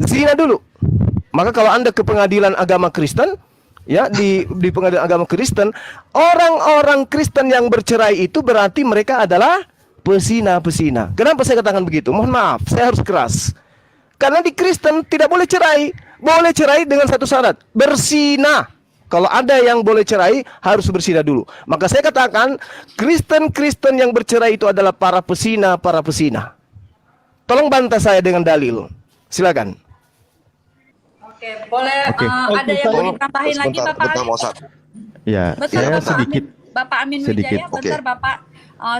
zina dulu. Maka kalau Anda ke pengadilan agama Kristen, ya di pengadilan agama Kristen, orang-orang Kristen yang bercerai itu berarti mereka adalah pesina-pesina. Kenapa saya katakan begitu? Mohon maaf, saya harus keras. Karena di Kristen tidak boleh cerai. Boleh cerai dengan satu syarat, bersina. Kalau ada yang boleh cerai, harus bersina dulu. Maka saya katakan, Kristen-Kristen yang bercerai itu adalah para pesina, para pesina. Tolong bantah saya dengan dalil. Silakan. Oke, boleh ada yang mau ditambahin lagi Bapak Alif? Ya, Bentar, saya Bapak sedikit. Bapak Amin sedikit. Wijaya, bentar Bapak,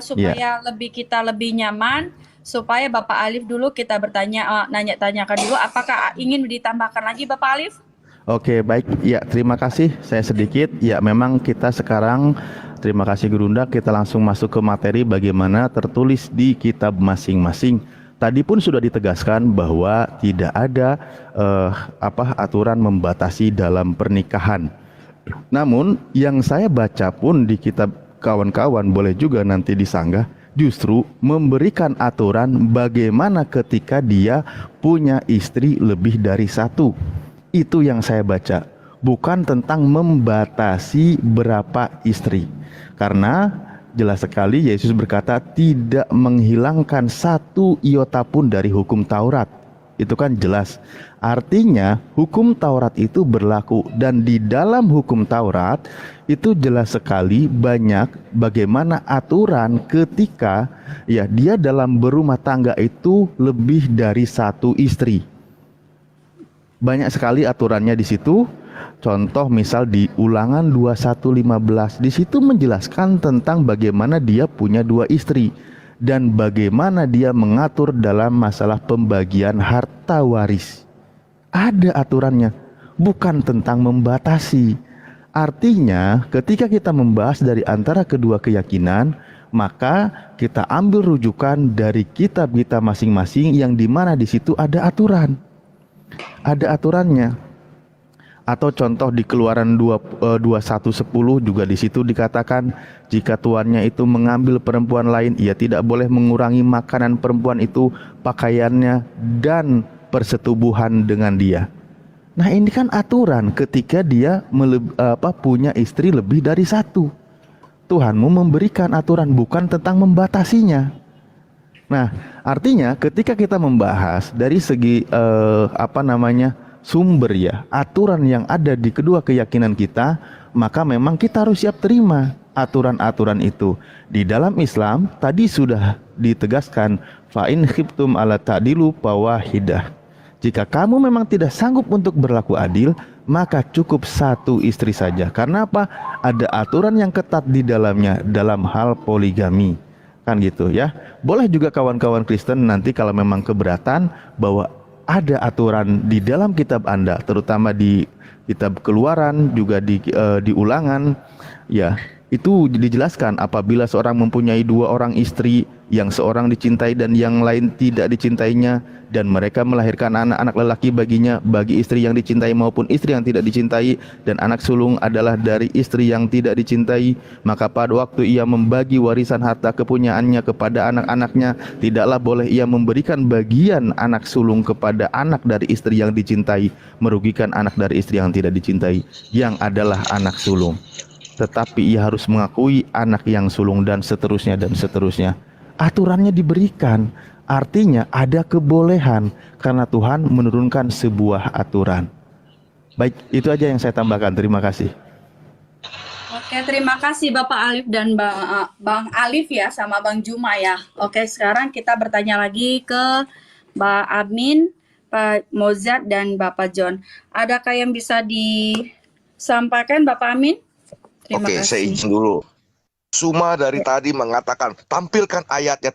supaya kita lebih nyaman, supaya Bapak Alif dulu kita bertanya, nanya-tanyakan dulu, apakah ingin ditambahkan lagi Bapak Alif? Oke, baik. Ya, terima kasih. Saya sedikit. Ya, memang kita sekarang, terima kasih Gurunda, kita langsung masuk ke materi bagaimana tertulis di kitab masing-masing. Tadi pun sudah ditegaskan bahwa tidak ada aturan membatasi dalam pernikahan. Namun yang saya baca pun di kitab kawan-kawan, boleh juga nanti disanggah, justru memberikan aturan bagaimana ketika dia punya istri lebih dari satu. Itu yang saya baca, bukan tentang membatasi berapa istri. Karena jelas sekali Yesus berkata tidak menghilangkan satu iota pun dari hukum Taurat. Itu kan jelas. Artinya hukum Taurat itu berlaku, dan di dalam hukum Taurat itu jelas sekali banyak bagaimana aturan ketika ya dia dalam berumah tangga itu lebih dari satu istri. Banyak sekali aturannya di situ. Contoh misal di Ulangan 21:15, di situ menjelaskan tentang bagaimana dia punya dua istri dan bagaimana dia mengatur dalam masalah pembagian harta waris. Ada aturannya, bukan tentang membatasi. Artinya, ketika kita membahas dari antara kedua keyakinan, maka kita ambil rujukan dari kitab kita masing-masing yang dimana di situ ada aturan. Ada aturannya. Atau contoh di Keluaran 21:10 juga di situ dikatakan jika tuannya itu mengambil perempuan lain, ia tidak boleh mengurangi makanan perempuan itu, pakaiannya dan persetubuhan dengan dia. Nah, ini kan aturan ketika dia punya istri lebih dari satu. Tuhanmu memberikan aturan, bukan tentang membatasinya. Nah, artinya ketika kita membahas dari segi sumber ya, aturan yang ada di kedua keyakinan kita, maka memang kita harus siap terima aturan-aturan itu. Di dalam Islam tadi sudah ditegaskan, fa in khiftum ala ta'dilu fawahidah. Jika kamu memang tidak sanggup untuk berlaku adil, maka cukup satu istri saja. Karena apa? Ada aturan yang ketat di dalamnya dalam hal poligami. Kan gitu ya. Boleh juga kawan-kawan Kristen nanti kalau memang keberatan bahwa ada aturan di dalam kitab Anda, terutama di kitab Keluaran, juga di Ulangan, ya itu dijelaskan apabila seorang mempunyai dua orang istri, yang seorang dicintai dan yang lain tidak dicintainya, dan mereka melahirkan anak-anak lelaki baginya, bagi istri yang dicintai maupun istri yang tidak dicintai, dan anak sulung adalah dari istri yang tidak dicintai, maka pada waktu ia membagi warisan harta kepunyaannya kepada anak-anaknya, tidaklah boleh ia memberikan bagian anak sulung kepada anak dari istri yang dicintai, merugikan anak dari istri yang tidak dicintai, yang adalah anak sulung. Tetapi ia harus mengakui anak yang sulung, dan seterusnya dan seterusnya. Aturannya diberikan, artinya ada kebolehan karena Tuhan menurunkan sebuah aturan. Baik, itu aja yang saya tambahkan. Terima kasih. Oke, terima kasih Bapak Alif dan Bang Alif ya, sama Bang Juma ya. Oke, sekarang kita bertanya lagi ke Mbak Amin, Pak Mozart, dan Bapak John. Adakah yang bisa disampaikan Bapak Amin? Terima kasih. Saya izin dulu. Suma dari tadi mengatakan, tampilkan ayatnya.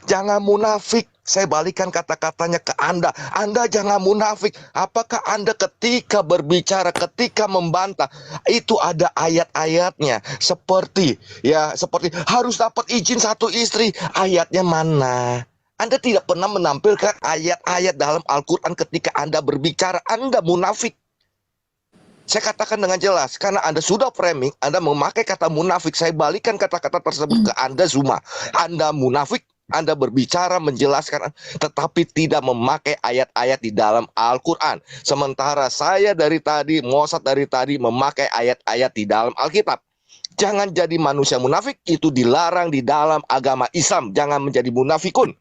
Jangan munafik. Saya balikan kata-katanya ke Anda. Anda jangan munafik. Apakah Anda ketika berbicara, ketika membantah, itu ada ayat-ayatnya. Seperti harus dapat izin satu istri. Ayatnya mana? Anda tidak pernah menampilkan ayat-ayat dalam Al-Quran ketika Anda berbicara. Anda munafik. Saya katakan dengan jelas, karena Anda sudah framing, Anda memakai kata munafik. Saya balikan kata-kata tersebut ke Anda, Zuma. Anda munafik. Anda berbicara, menjelaskan, tetapi tidak memakai ayat-ayat di dalam Al-Quran. Sementara saya dari tadi, Mosad dari tadi, memakai ayat-ayat di dalam Alkitab. Jangan jadi manusia munafik, itu dilarang di dalam agama Islam. Jangan menjadi munafikun.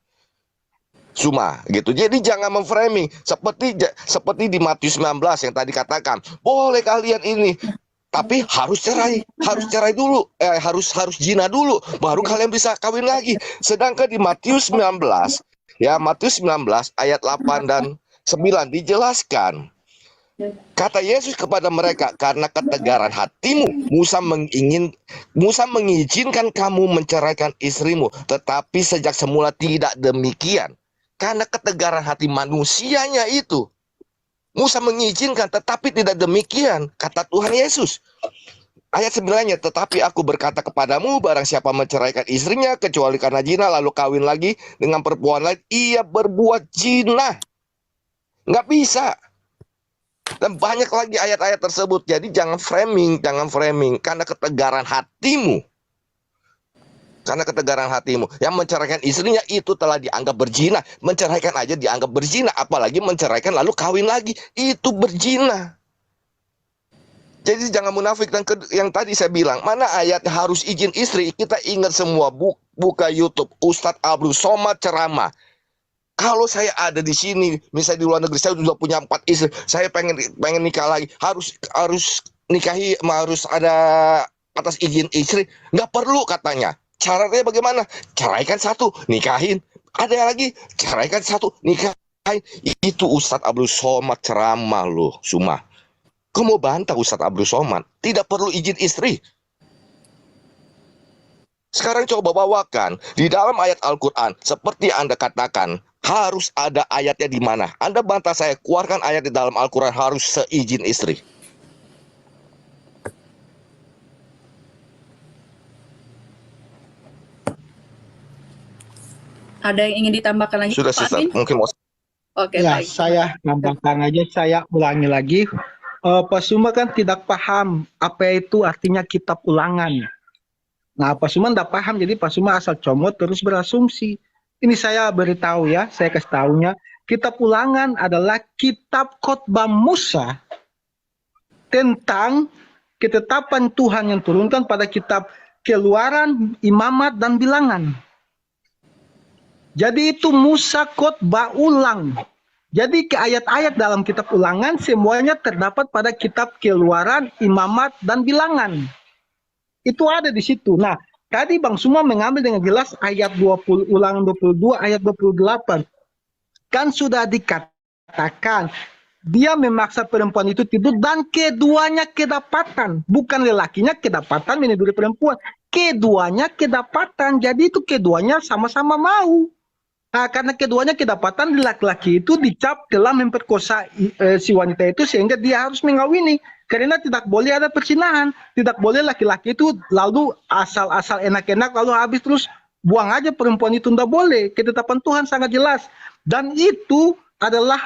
Cuma gitu. Jadi jangan memframing seperti di Matius 19 yang tadi katakan, boleh kalian ini, tapi harus cerai dulu, harus zina dulu, baru kalian bisa kawin lagi. Sedangkan di Matius 19, ya Matius 19 ayat 8 dan 9 dijelaskan. Kata Yesus kepada mereka, karena ketegaran hatimu, Musa mengizinkan kamu menceraikan istrimu, tetapi sejak semula tidak demikian. Karena ketegaran hati manusianya itu, Musa mengizinkan, tetapi tidak demikian, kata Tuhan Yesus. Ayat 9-nya, tetapi aku berkata kepadamu, barang siapa menceraikan istrinya, kecuali karena zina, lalu kawin lagi dengan perempuan lain, ia berbuat zina. Nggak bisa. Dan banyak lagi ayat-ayat tersebut. Jadi jangan framing, karena ketegaran hatimu. Karena ketegaran hatimu. Yang menceraikan istrinya itu telah dianggap berzina. Menceraikan aja dianggap berzina. Apalagi menceraikan lalu kawin lagi. Itu berzina. Jadi jangan munafik. Dan yang tadi saya bilang, mana ayat harus izin istri? Kita ingat semua. Buka YouTube. Ustadz Abdul Somad ceramah. Kalau saya ada di sini, misalnya di luar negeri, saya sudah punya 4 istri. Saya pengen nikah lagi. Harus nikahi, harus ada atas izin istri. Nggak perlu katanya. Caranya bagaimana? Ceraikan satu, nikahin. Ada lagi, ceraikan satu, nikahin. Itu Ustadz Abdul Somad ceramah loh, Suma. Kamu bantah Ustadz Abdul Somad? Tidak perlu izin istri. Sekarang coba bawakan di dalam ayat Al-Quran, seperti Anda katakan, harus ada ayatnya di mana? Anda bantah saya, keluarkan ayat di dalam Al-Quran harus seizin istri. Ada yang ingin ditambahkan lagi, Sudah, Pak Sister. Admin? Mungkin mau. Oke, Ya, baik. saya tambahkan aja, saya ulangi lagi. Pak Suma kan tidak paham apa itu artinya kitab ulangan. Nah, Pak Suma tidak paham, jadi Pak Suma asal comot terus berasumsi. Ini saya beritahu ya, saya kasih tahunya. Kitab ulangan adalah kitab khotbah Musa tentang ketetapan Tuhan yang turunkan pada kitab Keluaran, Imamat, dan Bilangan. Jadi itu Musa khotbah ulang. Jadi ke ayat-ayat dalam kitab ulangan semuanya terdapat pada kitab Keluaran, Imamat, dan Bilangan. Itu ada di situ. Nah, tadi Bang Suma mengambil dengan jelas ayat 20, ulangan 22, ayat 28. Kan sudah dikatakan, dia memaksa perempuan itu tidur dan keduanya kedapatan. Bukan lelakinya kedapatan meniduri perempuan. Keduanya kedapatan. Jadi itu keduanya sama-sama mau. Nah, karena keduanya kedapatan, laki-laki itu dicap telah memperkosa si wanita itu sehingga dia harus mengawini. Karena tidak boleh ada perzinahan. Tidak boleh laki-laki itu lalu asal-asal enak-enak lalu habis terus buang aja perempuan itu. Tidak boleh. Ketetapan Tuhan sangat jelas. Dan itu adalah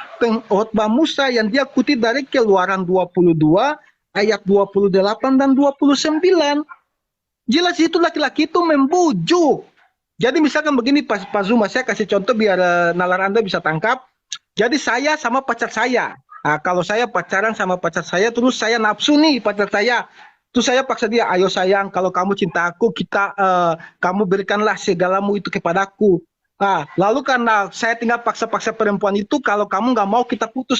khotbah Musa yang dia kutip dari Keluaran 22 ayat 28 dan 29. Jelas itu laki-laki itu membujuk. Jadi misalkan begini Pak Zuma, saya kasih contoh biar nalar Anda bisa tangkap. Jadi saya sama pacar saya. Nah, kalau saya pacaran sama pacar saya, terus saya nafsu nih pacar saya. Terus saya paksa dia, ayo sayang, kalau kamu cinta aku, kamu berikanlah segalamu itu kepadaku. Nah, lalu karena saya tinggal paksa-paksa perempuan itu, kalau kamu nggak mau kita putus.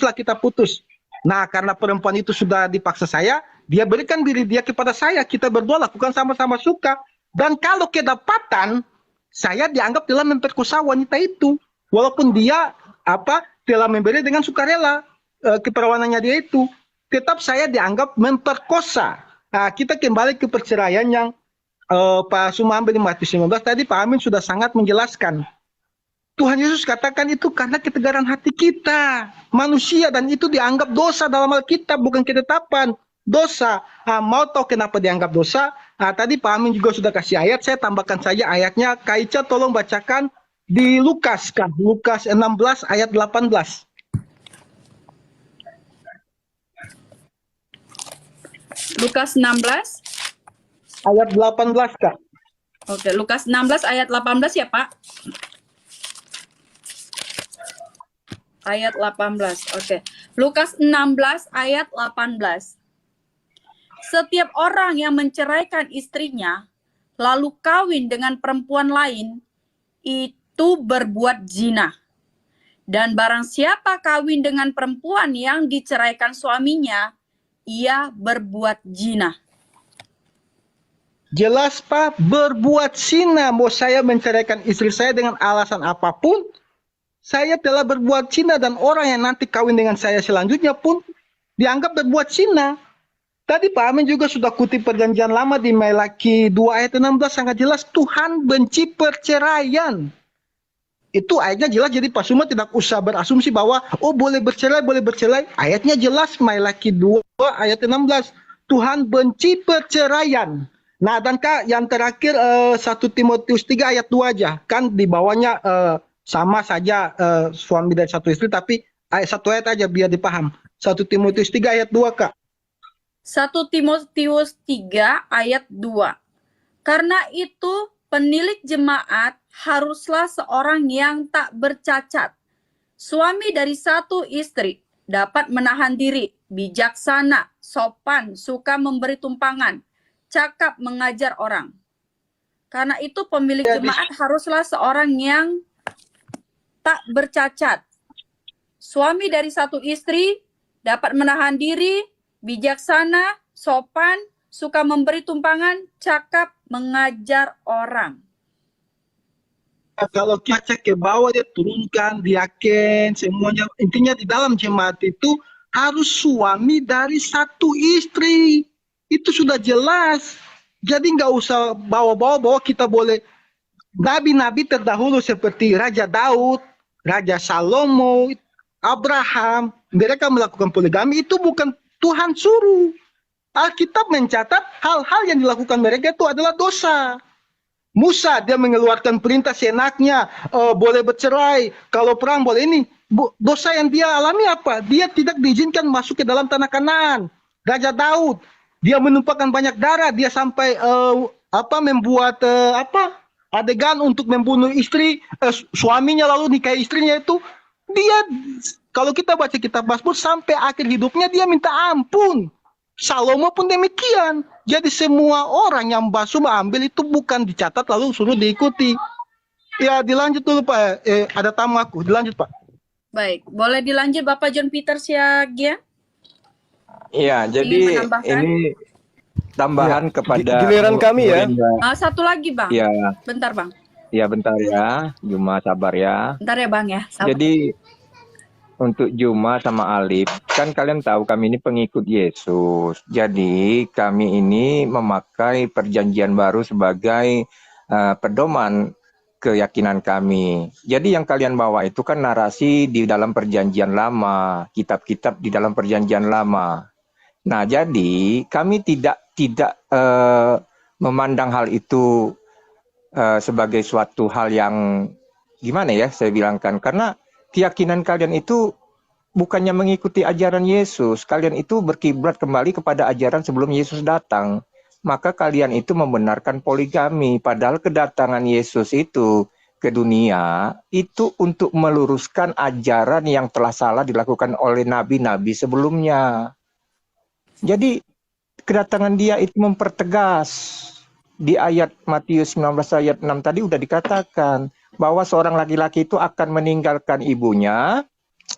Nah, karena perempuan itu sudah dipaksa saya, dia berikan diri dia kepada saya. Kita berdua lakukan sama-sama suka. Dan kalau kedapatan, saya dianggap telah memperkosa wanita itu, walaupun dia telah memberi dengan sukarela keperawanannya dia itu, tetap saya dianggap memperkosa. Nah, kita kembali ke perceraian yang Pak Suma ambil di Matius 15 tadi, Pak Amin sudah sangat menjelaskan. Tuhan Yesus katakan itu karena ketegaran hati kita, manusia, dan itu dianggap dosa dalam Alkitab, bukan ketetapan. Dosa. Mau tahu kenapa dianggap dosa? Tadi Pak Amin juga sudah kasih ayat, saya tambahkan saja ayatnya. Kak Ica tolong bacakan di Lukas, kan? Lukas 16 ayat 18. Lukas 16 ayat 18, Kak. Oke, Lukas 16 ayat 18 ya, Pak. ayat 18. Oke. Lukas 16 ayat 18. Setiap orang yang menceraikan istrinya lalu kawin dengan perempuan lain itu berbuat zina. Dan barang siapa kawin dengan perempuan yang diceraikan suaminya, ia berbuat zina. Jelas Pak, berbuat zina. Mau saya menceraikan istri saya dengan alasan apapun, saya telah berbuat zina, dan orang yang nanti kawin dengan saya selanjutnya pun dianggap berbuat zina. Tadi Pak Amin juga sudah kutip perjanjian lama di Malaki 2 ayat 16, sangat jelas Tuhan benci perceraian. Itu ayatnya jelas, jadi Pak Suma tidak usah berasumsi bahwa oh boleh bercerai, boleh bercerai. Ayatnya jelas Malaki 2 ayat 16. Tuhan benci perceraian. Nah, dan Kak, yang terakhir 1 Timotius 3 ayat 2 aja. Kan di bawahnya sama saja suami dari satu istri, tapi satu ayat aja biar dipaham. 1 Timotius 3 ayat 2 Kak. 1 Timotius 3 ayat 2. Karena itu penilik jemaat haruslah seorang yang tak bercacat, suami dari satu istri, dapat menahan diri, bijaksana, sopan, suka memberi tumpangan, cakap mengajar orang. Karena itu pemilik jemaat haruslah seorang yang tak bercacat, suami dari satu istri, dapat menahan diri, bijaksana, sopan, suka memberi tumpangan, cakap mengajar orang. Kalau kita cek ke bawah, dia turunkan, diaken, semuanya. Intinya di dalam jemaat itu harus suami dari satu istri. Itu sudah jelas. Jadi nggak usah bawa-bawa bahwa kita boleh. Nabi-nabi terdahulu seperti Raja Daud, Raja Salomo, Abraham, mereka melakukan poligami, itu bukan Tuhan suruh. Alkitab mencatat hal-hal yang dilakukan mereka itu adalah dosa. Musa, dia mengeluarkan perintah seenaknya, boleh bercerai, kalau perang boleh ini. Dosa yang dia alami apa? Dia tidak diizinkan masuk ke dalam tanah Kanaan. Raja Daud, dia menumpahkan banyak darah, dia sampai membuat adegan untuk membunuh istri suaminya, lalu nikahi istrinya itu. Dia, kalau kita baca kitab Mazmur sampai akhir hidupnya dia minta ampun. Salomo pun demikian. Jadi semua orang yang basuh ambil itu bukan dicatat lalu suruh diikuti. Ya dilanjut dulu Pak. Ada tamu aku. Dilanjut Pak. Baik, boleh dilanjut Bapak John Peter Siagia? Iya, jadi ini tambahan kepada giliran kami ya. Satu lagi Bang. Iya. Bentar Bang. Iya bentar ya, Juma sabar ya. Bentar ya Bang ya. Sabar. Jadi untuk Juma sama Alif, kan kalian tahu kami ini pengikut Yesus. Jadi kami ini memakai perjanjian baru sebagai pedoman keyakinan kami. Jadi yang kalian bawa itu kan narasi di dalam perjanjian lama, kitab-kitab di dalam perjanjian lama. Nah, jadi kami tidak memandang hal itu sebagai suatu hal yang gimana ya saya bilangkan, karena keyakinan kalian itu bukannya mengikuti ajaran Yesus. Kalian itu berkiblat kembali kepada ajaran sebelum Yesus datang. Maka kalian itu membenarkan poligami. Padahal kedatangan Yesus itu ke dunia itu untuk meluruskan ajaran yang telah salah dilakukan oleh nabi-nabi sebelumnya. Jadi kedatangan dia itu mempertegas. Di ayat Matius 19 ayat 6 tadi udah dikatakan bahwa seorang laki-laki itu akan meninggalkan ibunya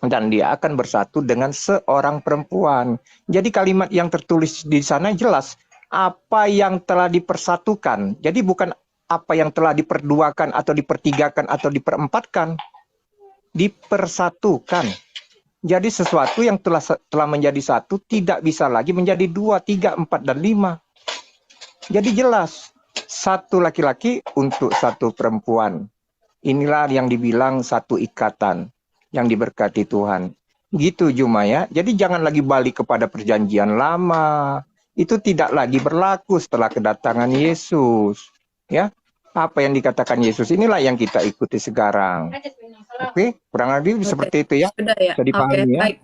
dan dia akan bersatu dengan seorang perempuan. Jadi kalimat yang tertulis di sana jelas apa yang telah dipersatukan. Jadi bukan apa yang telah diperduakan atau dipertigakan atau diperempatkan. Dipersatukan. Jadi sesuatu yang telah menjadi satu tidak bisa lagi menjadi 2, 3, 4, dan 5. Jadi jelas satu laki-laki untuk satu perempuan. Inilah yang dibilang satu ikatan yang diberkati Tuhan. Gitu Juma ya. Jadi jangan lagi balik kepada perjanjian lama. Itu tidak lagi berlaku setelah kedatangan Yesus. Ya. Apa yang dikatakan Yesus inilah yang kita ikuti sekarang. Oke, kurang lebih seperti itu ya. Sudah ya. Bisa dipahami ya. Baik.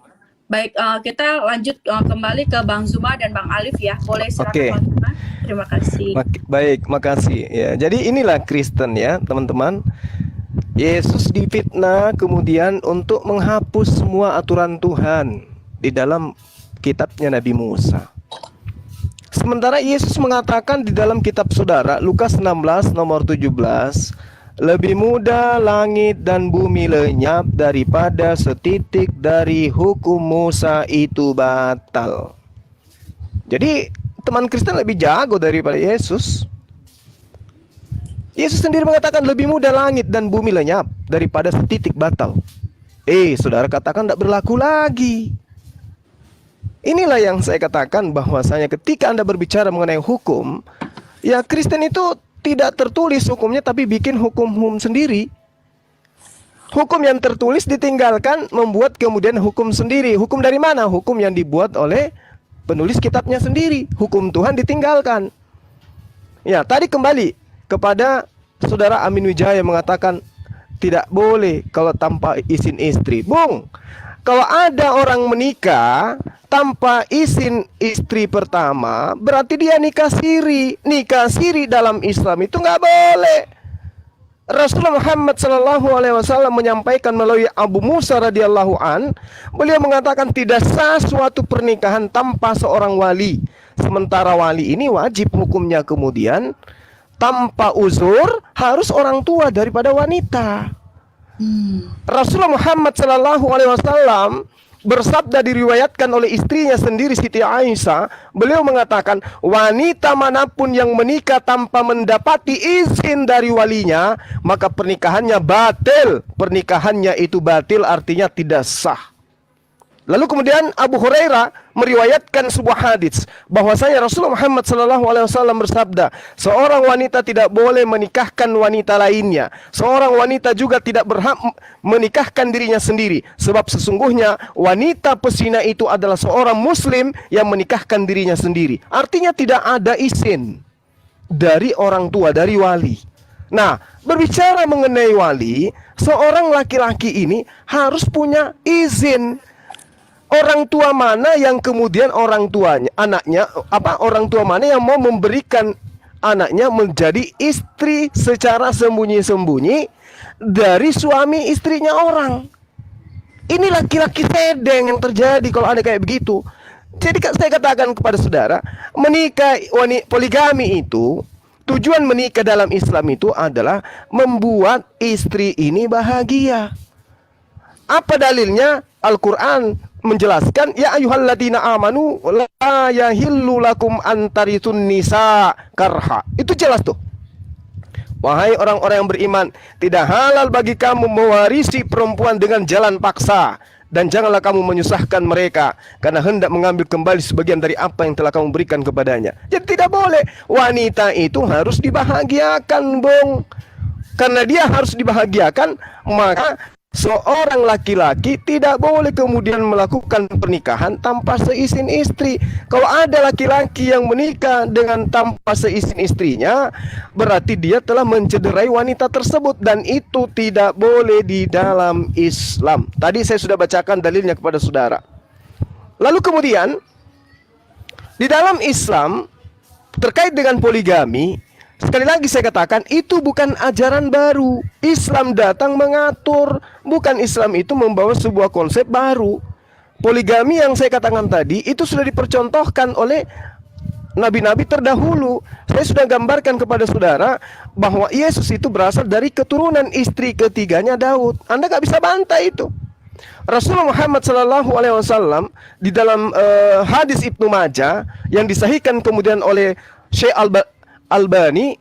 Baik, kita lanjut kembali ke Bang Zuma dan Bang Alif ya. Boleh silakan Bang Zuma. Terima kasih. Baik, makasih ya. Jadi inilah Kristen ya, teman-teman. Yesus difitnah kemudian untuk menghapus semua aturan Tuhan di dalam kitabnya Nabi Musa. Sementara Yesus mengatakan di dalam kitab saudara Lukas 16 nomor 17, lebih mudah langit dan bumi lenyap daripada setitik dari hukum Musa itu batal. Jadi teman Kristen lebih jago daripada Yesus. Yesus sendiri mengatakan lebih mudah langit dan bumi lenyap daripada setitik batal. Saudara katakan tidak berlaku lagi. Inilah yang saya katakan bahwasanya ketika Anda berbicara mengenai hukum, ya Kristen itu tidak tertulis hukumnya tapi bikin hukum sendiri. Hukum yang tertulis ditinggalkan, membuat kemudian hukum sendiri. Hukum dari mana? Hukum yang dibuat oleh penulis kitabnya sendiri. Hukum Tuhan ditinggalkan. Ya, tadi kembali kepada saudara Amin Wijaya mengatakan tidak boleh kalau tanpa izin istri. Bung, kalau ada orang menikah tanpa izin istri pertama, berarti dia nikah siri. Nikah siri dalam Islam itu nggak boleh. Rasulullah Muhammad SAW menyampaikan melalui Abu Musa radhiyallahu an, beliau mengatakan tidak sah suatu pernikahan tanpa seorang wali. Sementara wali ini wajib hukumnya kemudian tanpa uzur harus orang tua daripada wanita. Rasulullah Muhammad SAW bersabda, diriwayatkan oleh istrinya sendiri Siti Aisyah, beliau mengatakan wanita manapun yang menikah tanpa mendapati izin dari walinya, maka pernikahannya batil. Pernikahannya itu batil artinya tidak sah. Lalu kemudian Abu Hurairah meriwayatkan sebuah hadis bahwasanya Rasulullah Muhammad SAW bersabda, seorang wanita tidak boleh menikahkan wanita lainnya. Seorang wanita juga tidak berhak menikahkan dirinya sendiri, sebab sesungguhnya wanita pesina itu adalah seorang muslim yang menikahkan dirinya sendiri. Artinya tidak ada izin dari orang tua, dari wali. Nah, berbicara mengenai wali, seorang laki-laki ini harus punya izin. Orang tua mana yang kemudian orang tuanya, anaknya, orang tua mana yang mau memberikan anaknya menjadi istri secara sembunyi-sembunyi dari suami istrinya orang. Ini laki-laki sedeng yang terjadi kalau ada kayak begitu. Jadi saya katakan kepada saudara, menikah poligami itu, tujuan menikah dalam Islam itu adalah membuat istri ini bahagia. Apa dalilnya? Al-Quran menjelaskan, ya ayyuhalladzina amanu la yahillu lakum antarithun nisa karha. Itu jelas tuh. Wahai orang-orang yang beriman, tidak halal bagi kamu mewarisi perempuan dengan jalan paksa, dan janganlah kamu menyusahkan mereka karena hendak mengambil kembali sebagian dari apa yang telah kamu berikan kepadanya. Jadi tidak boleh. Wanita itu harus dibahagiakan, Bung. Karena dia harus dibahagiakan, maka seorang laki-laki tidak boleh kemudian melakukan pernikahan tanpa seizin istri. Kalau ada laki-laki yang menikah dengan tanpa seizin istrinya, berarti dia telah mencederai wanita tersebut, dan itu tidak boleh di dalam Islam. Tadi saya sudah bacakan dalilnya kepada saudara. Lalu kemudian di dalam Islam terkait dengan poligami, sekali lagi saya katakan, itu bukan ajaran baru. Islam datang mengatur, bukan Islam itu membawa sebuah konsep baru. Poligami yang saya katakan tadi, itu sudah dipercontohkan oleh nabi-nabi terdahulu. Saya sudah gambarkan kepada saudara bahwa Yesus itu berasal dari keturunan istri ketiganya Daud. Anda gak bisa bantah itu. Rasulullah Muhammad SAW di dalam hadis Ibnu Majah yang disahihkan kemudian oleh Syekh Albani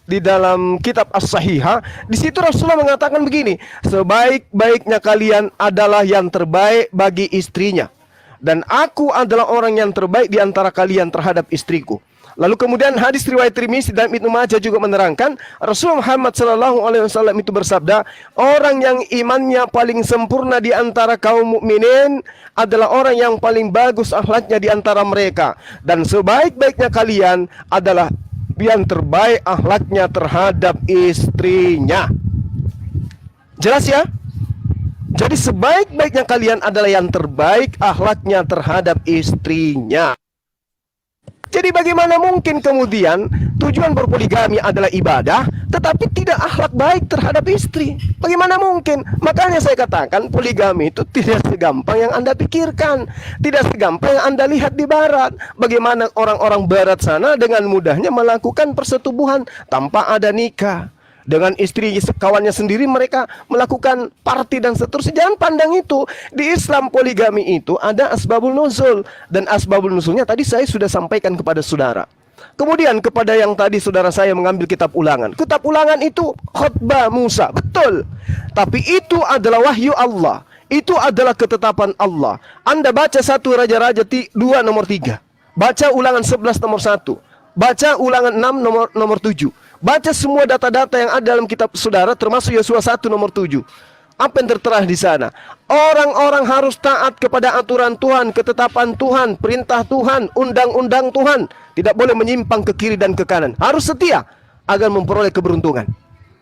di dalam kitab As-Sahihah, di situ Rasulullah mengatakan begini, sebaik-baiknya kalian adalah yang terbaik bagi istrinya, dan aku adalah orang yang terbaik di antara kalian terhadap istriku. Lalu kemudian hadis riwayat Tirmizi dan Ibnu Majah juga menerangkan, Rasulullah Muhammad SAW itu bersabda, orang yang imannya paling sempurna di antara kaum mukminin adalah orang yang paling bagus akhlaknya di antara mereka, dan sebaik-baiknya kalian adalah yang terbaik akhlaknya terhadap istrinya. Jelas ya? Jadi sebaik-baiknya kalian adalah yang terbaik akhlaknya terhadap istrinya. Jadi bagaimana mungkin kemudian tujuan berpoligami adalah ibadah, tetapi tidak akhlak baik terhadap istri? Bagaimana mungkin? Makanya saya katakan poligami itu tidak segampang yang Anda pikirkan, tidak segampang yang Anda lihat di Barat. Bagaimana orang-orang Barat sana dengan mudahnya melakukan persetubuhan tanpa ada nikah. Dengan istri kawannya sendiri mereka melakukan party dan seterusnya. Jangan pandang itu. Di Islam poligami itu ada asbabul nuzul. Dan asbabul nuzulnya tadi saya sudah sampaikan kepada saudara. Kemudian kepada yang tadi saudara saya mengambil kitab ulangan. Kitab ulangan itu khutbah Musa. Betul. Tapi itu adalah wahyu Allah. Itu adalah ketetapan Allah. Anda baca 1 Raja-Raja 2 nomor 3. Baca ulangan 11 nomor 1. Baca ulangan 6 nomor 7. Baca semua data-data yang ada dalam kitab saudara, termasuk Yosua 1 nomor 7. Apa yang tertera di sana? Orang-orang harus taat kepada aturan Tuhan, ketetapan Tuhan, perintah Tuhan, undang-undang Tuhan. Tidak boleh menyimpang ke kiri dan ke kanan. Harus setia agar memperoleh keberuntungan.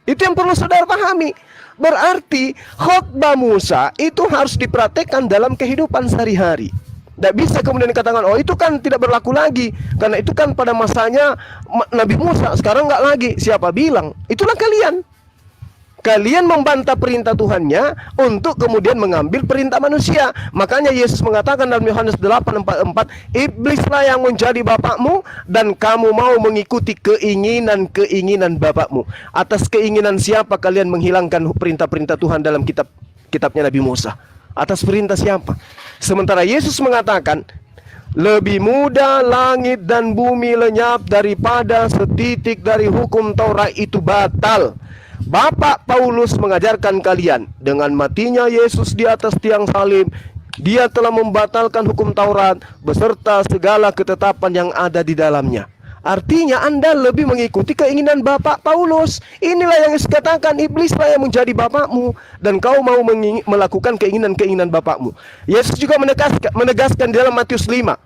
Itu yang perlu saudara pahami. Berarti khutbah Musa itu harus dipraktekkan dalam kehidupan sehari-hari. Tidak bisa kemudian dikatakan, oh itu kan tidak berlaku lagi, karena itu kan pada masanya Nabi Musa, sekarang nggak lagi. Siapa bilang? Itulah kalian. Kalian membantah perintah Tuhannya untuk kemudian mengambil perintah manusia. Makanya Yesus mengatakan dalam Yohanes 8:44, iblislah yang menjadi bapakmu dan kamu mau mengikuti keinginan-keinginan bapakmu. Atas keinginan siapa kalian menghilangkan perintah-perintah Tuhan dalam kitabnya Nabi Musa? Atas perintah siapa? Sementara Yesus mengatakan, lebih mudah langit dan bumi lenyap daripada setitik dari hukum Taurat itu batal. Bapak Paulus mengajarkan kalian, dengan matinya Yesus di atas tiang salib, dia telah membatalkan hukum Taurat beserta segala ketetapan yang ada di dalamnya. Artinya Anda lebih mengikuti keinginan Bapak Paulus. Inilah yang Yesus katakan, iblislah yang menjadi bapakmu dan kau mau melakukan keinginan-keinginan bapakmu. Yesus juga menegaskan di dalam Matius 5,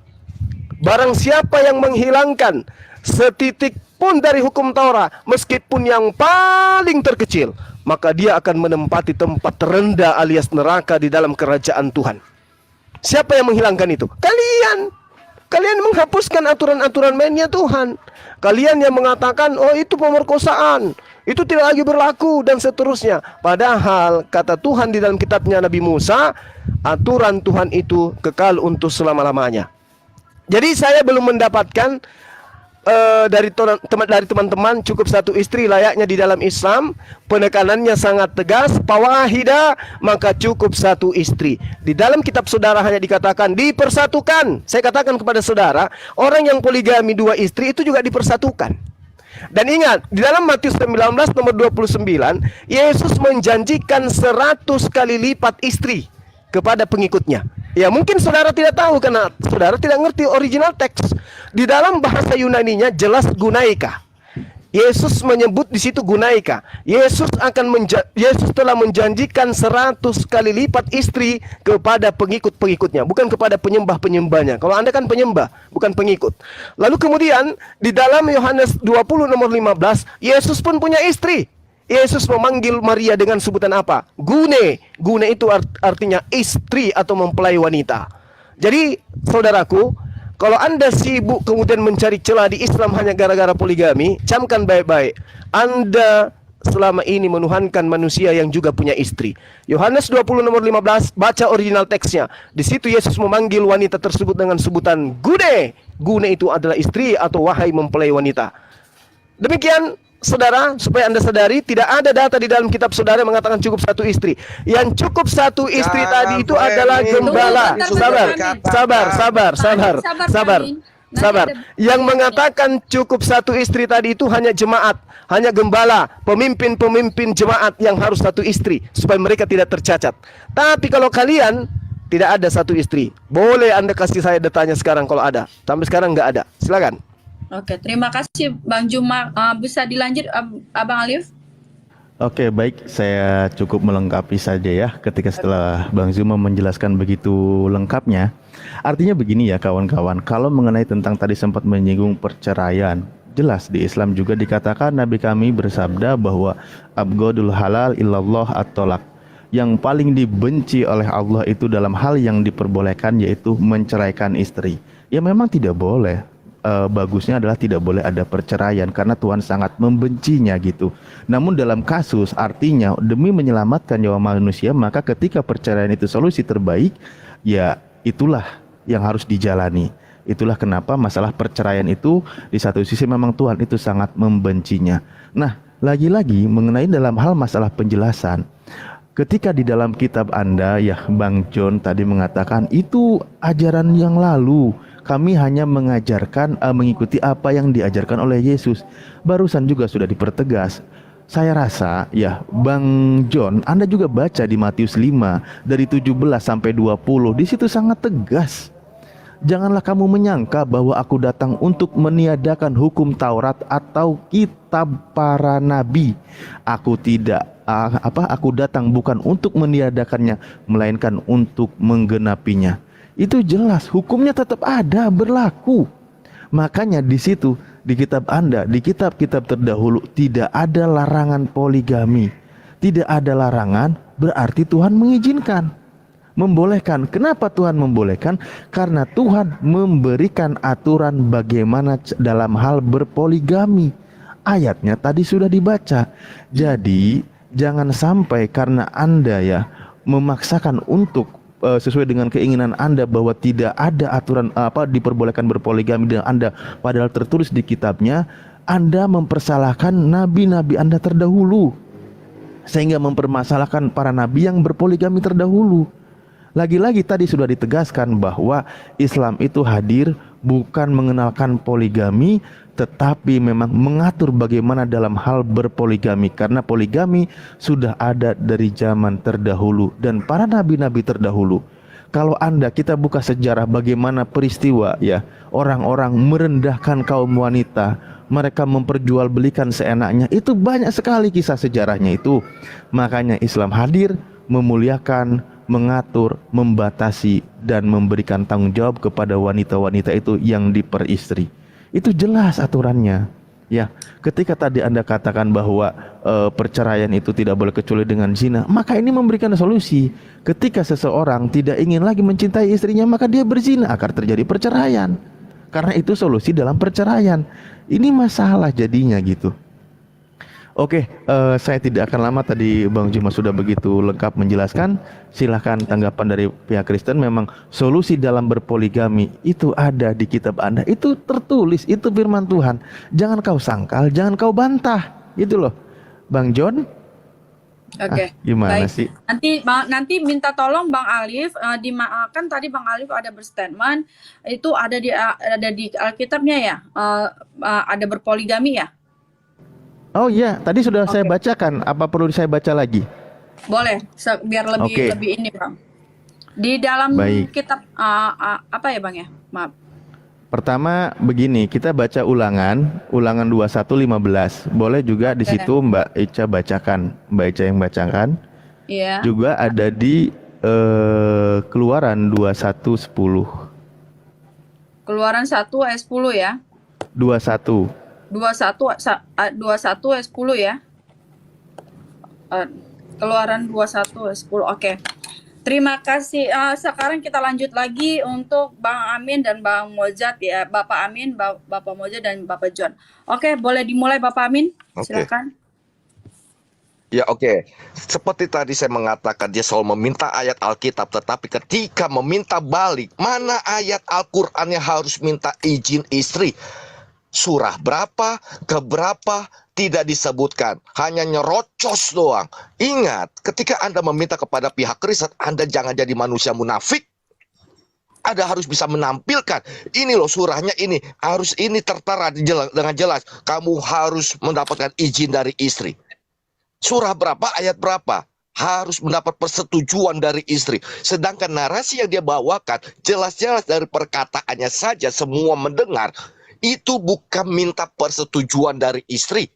barang siapa yang menghilangkan setitik pun dari hukum Taurat, meskipun yang paling terkecil, maka dia akan menempati tempat terendah alias neraka di dalam kerajaan Tuhan. Siapa yang menghilangkan itu? Kalian. Kalian menghapuskan aturan-aturan mainnya Tuhan. Kalian yang mengatakan, oh itu pemerkosaan, itu tidak lagi berlaku, dan seterusnya. Padahal kata Tuhan di dalam kitabnya Nabi Musa, aturan Tuhan itu kekal untuk selama-lamanya. Jadi saya belum mendapatkan dari teman-teman cukup satu istri layaknya di dalam Islam. Penekanannya sangat tegas, fawahida, maka cukup satu istri. Di dalam kitab saudara hanya dikatakan dipersatukan. Saya katakan kepada saudara, orang yang poligami 2 istri itu juga dipersatukan. Dan ingat, di dalam Matius 19 nomor 29, Yesus menjanjikan 100 kali lipat istri kepada pengikutnya. Ya mungkin saudara tidak tahu karena saudara tidak ngerti original teks. Di dalam bahasa Yunaninya jelas gunaika. Yesus menyebut di situ gunaika. Yesus telah menjanjikan 100 kali lipat istri kepada pengikut-pengikutnya, bukan kepada penyembah-penyembahnya. Kalau Anda kan penyembah, bukan pengikut. Lalu kemudian di dalam Yohanes 20 nomor 15, Yesus pun punya istri. Yesus memanggil Maria dengan sebutan apa? Gune. Gune itu artinya istri atau mempelai wanita. Jadi, saudaraku, kalau Anda sibuk kemudian mencari celah di Islam hanya gara-gara poligami, camkan baik-baik. Anda selama ini menuhankan manusia yang juga punya istri. Yohanes 20 nomor 15, baca original teksnya. Di situ Yesus memanggil wanita tersebut dengan sebutan Gune. Gune itu adalah istri atau wahai mempelai wanita. Demikian, saudara, supaya Anda sadari, tidak ada data di dalam kitab saudara mengatakan cukup satu istri. Yang cukup satu istri tadi itu adalah gembala. Sabar. Yang mengatakan cukup satu istri tadi itu hanya jemaat, hanya gembala, pemimpin-pemimpin jemaat yang harus satu istri supaya mereka tidak tercacat. Tapi kalau kalian tidak ada satu istri, boleh Anda kasih saya datanya sekarang kalau ada. Sampai sekarang nggak ada. Silakan. Oke, terima kasih Bang Juma. Bisa dilanjut Abang Alif? Oke, baik. Saya cukup melengkapi saja ya ketika setelah Bang Zuma menjelaskan begitu lengkapnya. Artinya begini ya kawan-kawan, kalau mengenai tentang tadi sempat menyinggung perceraian, jelas di Islam juga dikatakan Nabi kami bersabda bahwa abghadul halal illallah at-tolak. Yang paling dibenci oleh Allah itu dalam hal yang diperbolehkan yaitu menceraikan istri. Ya memang tidak boleh. bagusnya adalah tidak boleh ada perceraian karena Tuhan sangat membencinya gitu. Namun dalam kasus artinya demi menyelamatkan nyawa manusia, maka ketika perceraian itu solusi terbaik, ya itulah yang harus dijalani. Itulah kenapa masalah perceraian itu di satu sisi memang Tuhan itu sangat membencinya. Nah, lagi-lagi mengenai dalam hal masalah penjelasan, ketika di dalam kitab Anda ya Bang John tadi mengatakan itu ajaran yang lalu, kami hanya mengajarkan mengikuti apa yang diajarkan oleh Yesus. Barusan juga sudah dipertegas. Saya rasa ya Bang John, Anda juga baca di Matius 5 dari 17 sampai 20. Di situ sangat tegas. Janganlah kamu menyangka bahwa aku datang untuk meniadakan hukum Taurat atau kitab para nabi. Aku tidak aku datang bukan untuk meniadakannya, melainkan untuk menggenapinya. Itu jelas, hukumnya tetap ada, berlaku. Makanya di situ di kitab Anda, di kitab-kitab terdahulu tidak ada larangan poligami. Tidak ada larangan berarti Tuhan mengizinkan. Membolehkan. Kenapa Tuhan membolehkan? Karena Tuhan memberikan aturan bagaimana dalam hal berpoligami. Ayatnya tadi sudah dibaca. Jadi jangan sampai karena Anda ya memaksakan untuk sesuai dengan keinginan Anda bahwa tidak ada aturan diperbolehkan berpoligami dengan Anda, padahal tertulis di kitabnya, Anda mempersalahkan nabi-nabi Anda terdahulu sehingga mempermasalahkan para nabi yang berpoligami terdahulu. Lagi-lagi tadi sudah ditegaskan bahwa Islam itu hadir bukan mengenalkan poligami, tetapi memang mengatur bagaimana dalam hal berpoligami, karena poligami sudah ada dari zaman terdahulu dan para nabi-nabi terdahulu. Kalau kita buka sejarah bagaimana peristiwa ya orang-orang merendahkan kaum wanita, mereka memperjualbelikan seenaknya, itu banyak sekali kisah sejarahnya itu. Makanya Islam hadir memuliakan, mengatur, membatasi, dan memberikan tanggung jawab kepada wanita-wanita itu yang diperistri. Itu jelas aturannya. Ya, ketika tadi Anda katakan bahwa perceraian itu tidak boleh kecuali dengan zina, maka ini memberikan solusi. Ketika seseorang tidak ingin lagi mencintai istrinya, maka dia berzina, akan terjadi perceraian. Karena itu solusi dalam perceraian. Ini masalah jadinya gitu. Oke, saya tidak akan lama, tadi Bang Juma sudah begitu lengkap menjelaskan. Silahkan tanggapan dari pihak Kristen. Memang solusi dalam berpoligami itu ada di kitab Anda, itu tertulis, itu firman Tuhan. Jangan kau sangkal, jangan kau bantah, gitu loh Bang John. Oke, Gimana baik. sih? Nanti minta tolong Bang Alif, kan tadi Bang Alif ada berstatement itu ada di Alkitabnya ya, ada berpoligami ya. Oh iya, tadi sudah saya bacakan. Apa perlu saya baca lagi? Boleh, biar lebih ini Bang. Di dalam kitab apa ya Bang ya? Maaf. Pertama begini, kita baca ulangan 21:15. Boleh juga di situ Mbak Ica bacakan, Mbak Ica yang bacakan. Iya. Juga ada di Keluaran 21:10. Keluaran 1 ayat 10 ya. 21 ayat 10 ya. Keluaran 21 ayat 10. Oke. Terima kasih. Sekarang kita lanjut lagi untuk Bang Amin dan Bang Mojat ya. Bapak Amin, Bapak Mojat dan Bapak John. Oke, boleh dimulai Bapak Amin? Silakan. Ya oke. Seperti tadi saya mengatakan, dia selalu meminta ayat Alkitab, tetapi ketika meminta balik, mana ayat Al-Qur'an yang harus minta izin istri? Surah berapa, keberapa, tidak disebutkan. Hanya nyerocos doang. Ingat, ketika Anda meminta kepada pihak Kristen, Anda jangan jadi manusia munafik. Anda harus bisa menampilkan, ini loh surahnya ini, harus ini tertera dengan jelas. Kamu harus mendapatkan izin dari istri. Surah berapa, ayat berapa, harus mendapat persetujuan dari istri. Sedangkan narasi yang dia bawakan, jelas-jelas dari perkataannya saja semua mendengar, itu bukan minta persetujuan dari istri.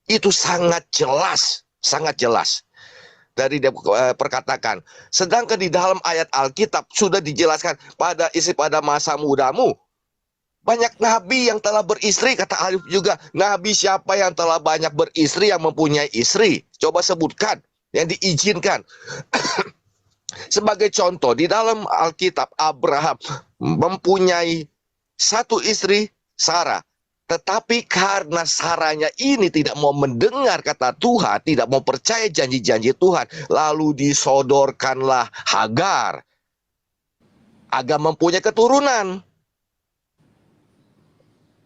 Itu sangat jelas, sangat jelas. Dari dia perkatakan. Sedangkan di dalam ayat Alkitab sudah dijelaskan, pada istri pada masa mudamu. Banyak nabi yang telah beristri, kata Alif juga. Nabi siapa yang telah banyak beristri, yang mempunyai istri? Coba sebutkan yang diizinkan. Sebagai contoh, di dalam Alkitab Abraham mempunyai satu istri, Sarah. Tetapi karena Saranya ini tidak mau mendengar kata Tuhan, tidak mau percaya janji-janji Tuhan, lalu disodorkanlah Hagar agar mempunyai keturunan.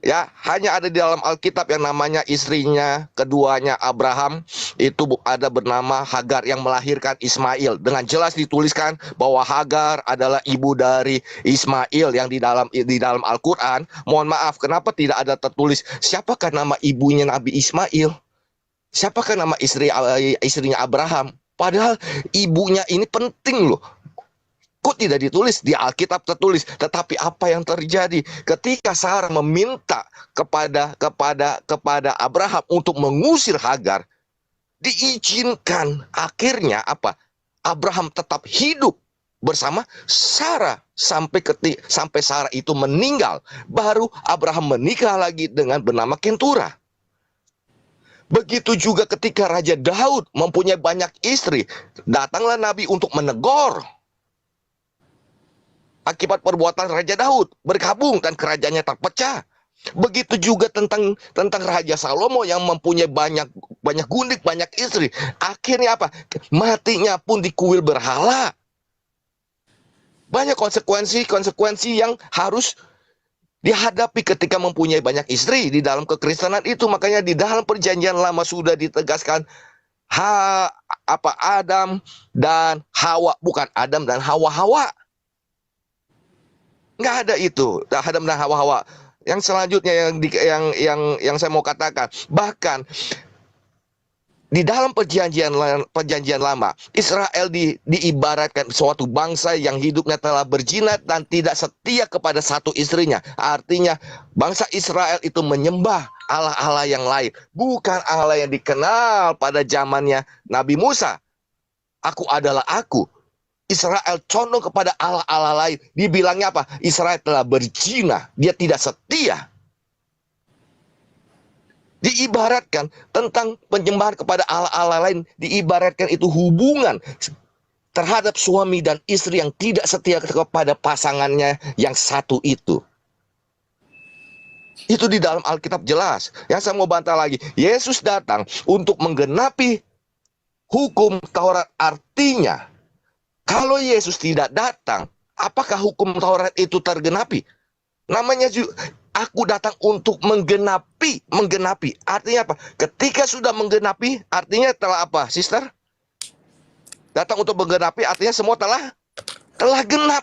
Ya, hanya ada di dalam Alkitab yang namanya istrinya keduanya Abraham itu ada bernama Hagar yang melahirkan Ismail. Dengan jelas dituliskan bahwa Hagar adalah ibu dari Ismail yang di dalam Al-Qur'an. Mohon maaf, kenapa tidak ada tertulis siapakah nama ibunya Nabi Ismail? Siapakah nama istrinya Abraham? Padahal ibunya ini penting loh. Kok tidak ditulis? Di Alkitab tertulis. Tetapi apa yang terjadi ketika Sarah meminta kepada Abraham untuk mengusir Hagar, diizinkan. Akhirnya apa? Abraham tetap hidup bersama Sarah sampai Sarah itu meninggal. Baru Abraham menikah lagi dengan bernama Kentura. Begitu juga ketika Raja Daud mempunyai banyak istri, datanglah Nabi untuk menegur akibat perbuatan Raja Daud, bergabung dan kerajaannya terpecah. Begitu juga tentang Raja Salomo yang mempunyai banyak gundik, banyak istri. Akhirnya apa? Matinya pun di kuil berhala. Banyak konsekuensi yang harus dihadapi ketika mempunyai banyak istri di dalam kekristenan itu. Makanya di dalam Perjanjian Lama sudah ditegaskan Adam dan Hawa, bukan Adam dan Hawa. Nggak ada itu, Adam dan Hawa. Yang selanjutnya yang saya mau katakan, bahkan di dalam perjanjian lama, Israel diibaratkan suatu bangsa yang hidupnya telah berzina dan tidak setia kepada satu istrinya. Artinya bangsa Israel itu menyembah Allah-Allah yang lain, bukan Allah yang dikenal pada zamannya Nabi Musa. Aku adalah aku. Israel condong kepada Allah-Allah lain. Dibilangnya apa? Israel telah berzina. Dia tidak setia. Diibaratkan tentang penyembahan kepada Allah-Allah lain. Diibaratkan itu hubungan terhadap suami dan istri yang tidak setia kepada pasangannya yang satu itu. Itu di dalam Alkitab jelas. Yang saya mau bantah lagi, Yesus datang untuk menggenapi hukum Taurat. Artinya kalau Yesus tidak datang, apakah hukum Taurat itu tergenapi? Namanya aku datang untuk menggenapi. Artinya apa? Ketika sudah menggenapi, artinya telah apa, sister? Datang untuk menggenapi, artinya semua telah genap.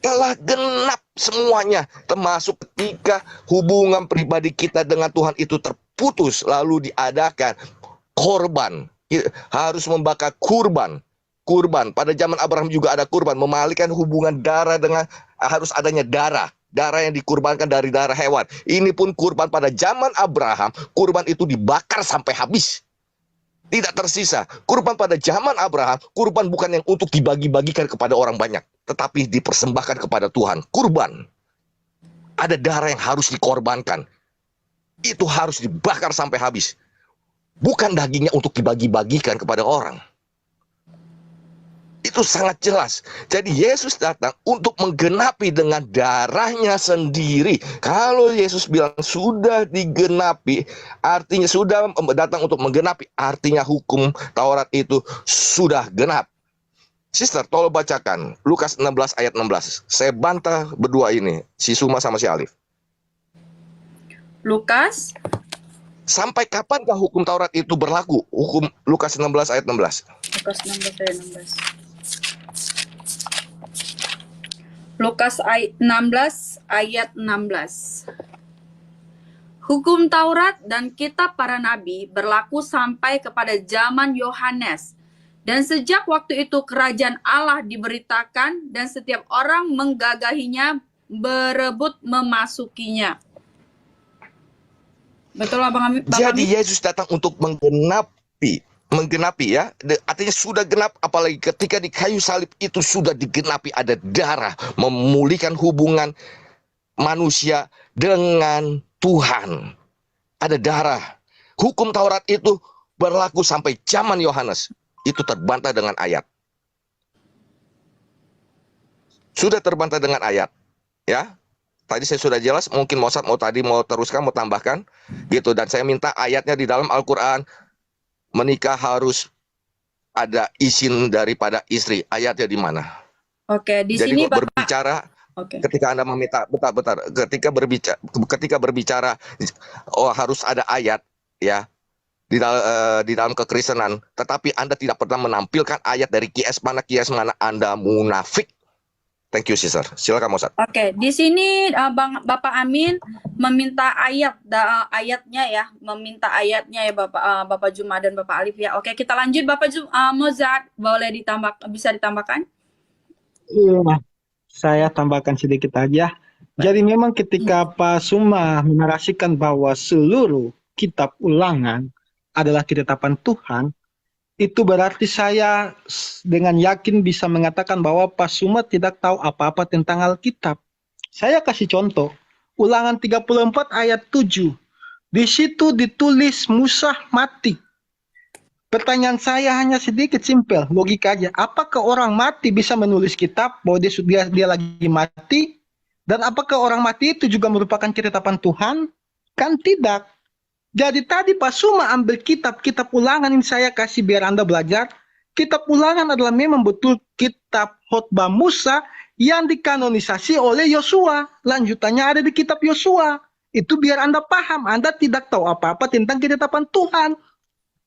Telah genap semuanya. Termasuk ketika hubungan pribadi kita dengan Tuhan itu terputus, lalu diadakan korban. Harus membakar kurban. Pada zaman Abraham juga ada kurban, memalingkan hubungan darah dengan harus adanya darah yang dikurbankan dari darah hewan. Ini pun kurban pada zaman Abraham, kurban itu dibakar sampai habis. Tidak tersisa. Kurban pada zaman Abraham, kurban bukan yang untuk dibagi-bagikan kepada orang banyak, tetapi dipersembahkan kepada Tuhan. Kurban. Ada darah yang harus dikorbankan. Itu harus dibakar sampai habis. Bukan dagingnya untuk dibagi-bagikan kepada orang. Itu sangat jelas. Jadi Yesus datang untuk menggenapi dengan darahnya sendiri. Kalau Yesus bilang sudah digenapi, artinya sudah datang untuk menggenapi, artinya hukum Taurat itu sudah genap. Sister, tolong bacakan Lukas 16 ayat 16. Saya bantah berdua ini, si Suma sama si Alif. Lukas, sampai kapankah hukum Taurat itu berlaku? Hukum Lukas 16 ayat 16. Lukas 16 ayat 16. Lukas 16 ayat 16. Hukum Taurat dan kitab para nabi berlaku sampai kepada zaman Yohanes. Dan sejak waktu itu kerajaan Allah diberitakan dan setiap orang menggagahinya, berebut memasukinya. Betul lah Bang Ami? Jadi Yesus datang untuk menggenapi ya, artinya sudah genap. Apalagi ketika di kayu salib itu sudah digenapi, ada darah, memulihkan hubungan manusia dengan Tuhan. Ada darah. Hukum Taurat itu berlaku sampai zaman Yohanes. Itu terbantah dengan ayat. Sudah terbantah dengan ayat, ya. Tadi saya sudah jelas, mungkin Mozart mau teruskan, mau tambahkan gitu. Dan saya minta ayatnya di dalam Al-Qur'an, menikah harus ada izin daripada istri. Ayatnya di mana? Oke, di Jadi sini Bapak. berbicara Oke. ketika Anda meminta, bentar, ketika berbicara harus ada ayat ya di dalam kekristenan, tetapi Anda tidak pernah menampilkan ayat dari kias mana Anda munafik. Thank you, sister. Silakan, Mozart. Oke, di sini Bapak Amin meminta ayatnya ya, meminta ayatnya ya Bapak Juma dan Bapak Alif ya. Oke, kita lanjut Bapak Mozart, boleh bisa ditambahkan? Iya, saya tambahkan sedikit aja. Jadi memang ketika Pak Suma menarasikan bahwa seluruh kitab ulangan adalah ketetapan Tuhan, itu berarti saya dengan yakin bisa mengatakan bahwa Pak Suma tidak tahu apa-apa tentang Alkitab. Saya kasih contoh, Ulangan 34 ayat 7. Di situ ditulis Musa mati. Pertanyaan saya hanya sedikit simpel, logika aja. Apakah orang mati bisa menulis kitab bahwa dia lagi mati? Dan apakah orang mati itu juga merupakan ketetapan Tuhan? Kan tidak. Jadi tadi Pak Suma ambil kitab ulangan ini saya kasih biar Anda belajar. Kitab ulangan adalah memang betul kitab khotbah Musa yang dikanonisasi oleh Yosua. Lanjutannya ada di kitab Yosua. Itu biar Anda paham. Anda tidak tahu apa-apa tentang ketetapan Tuhan.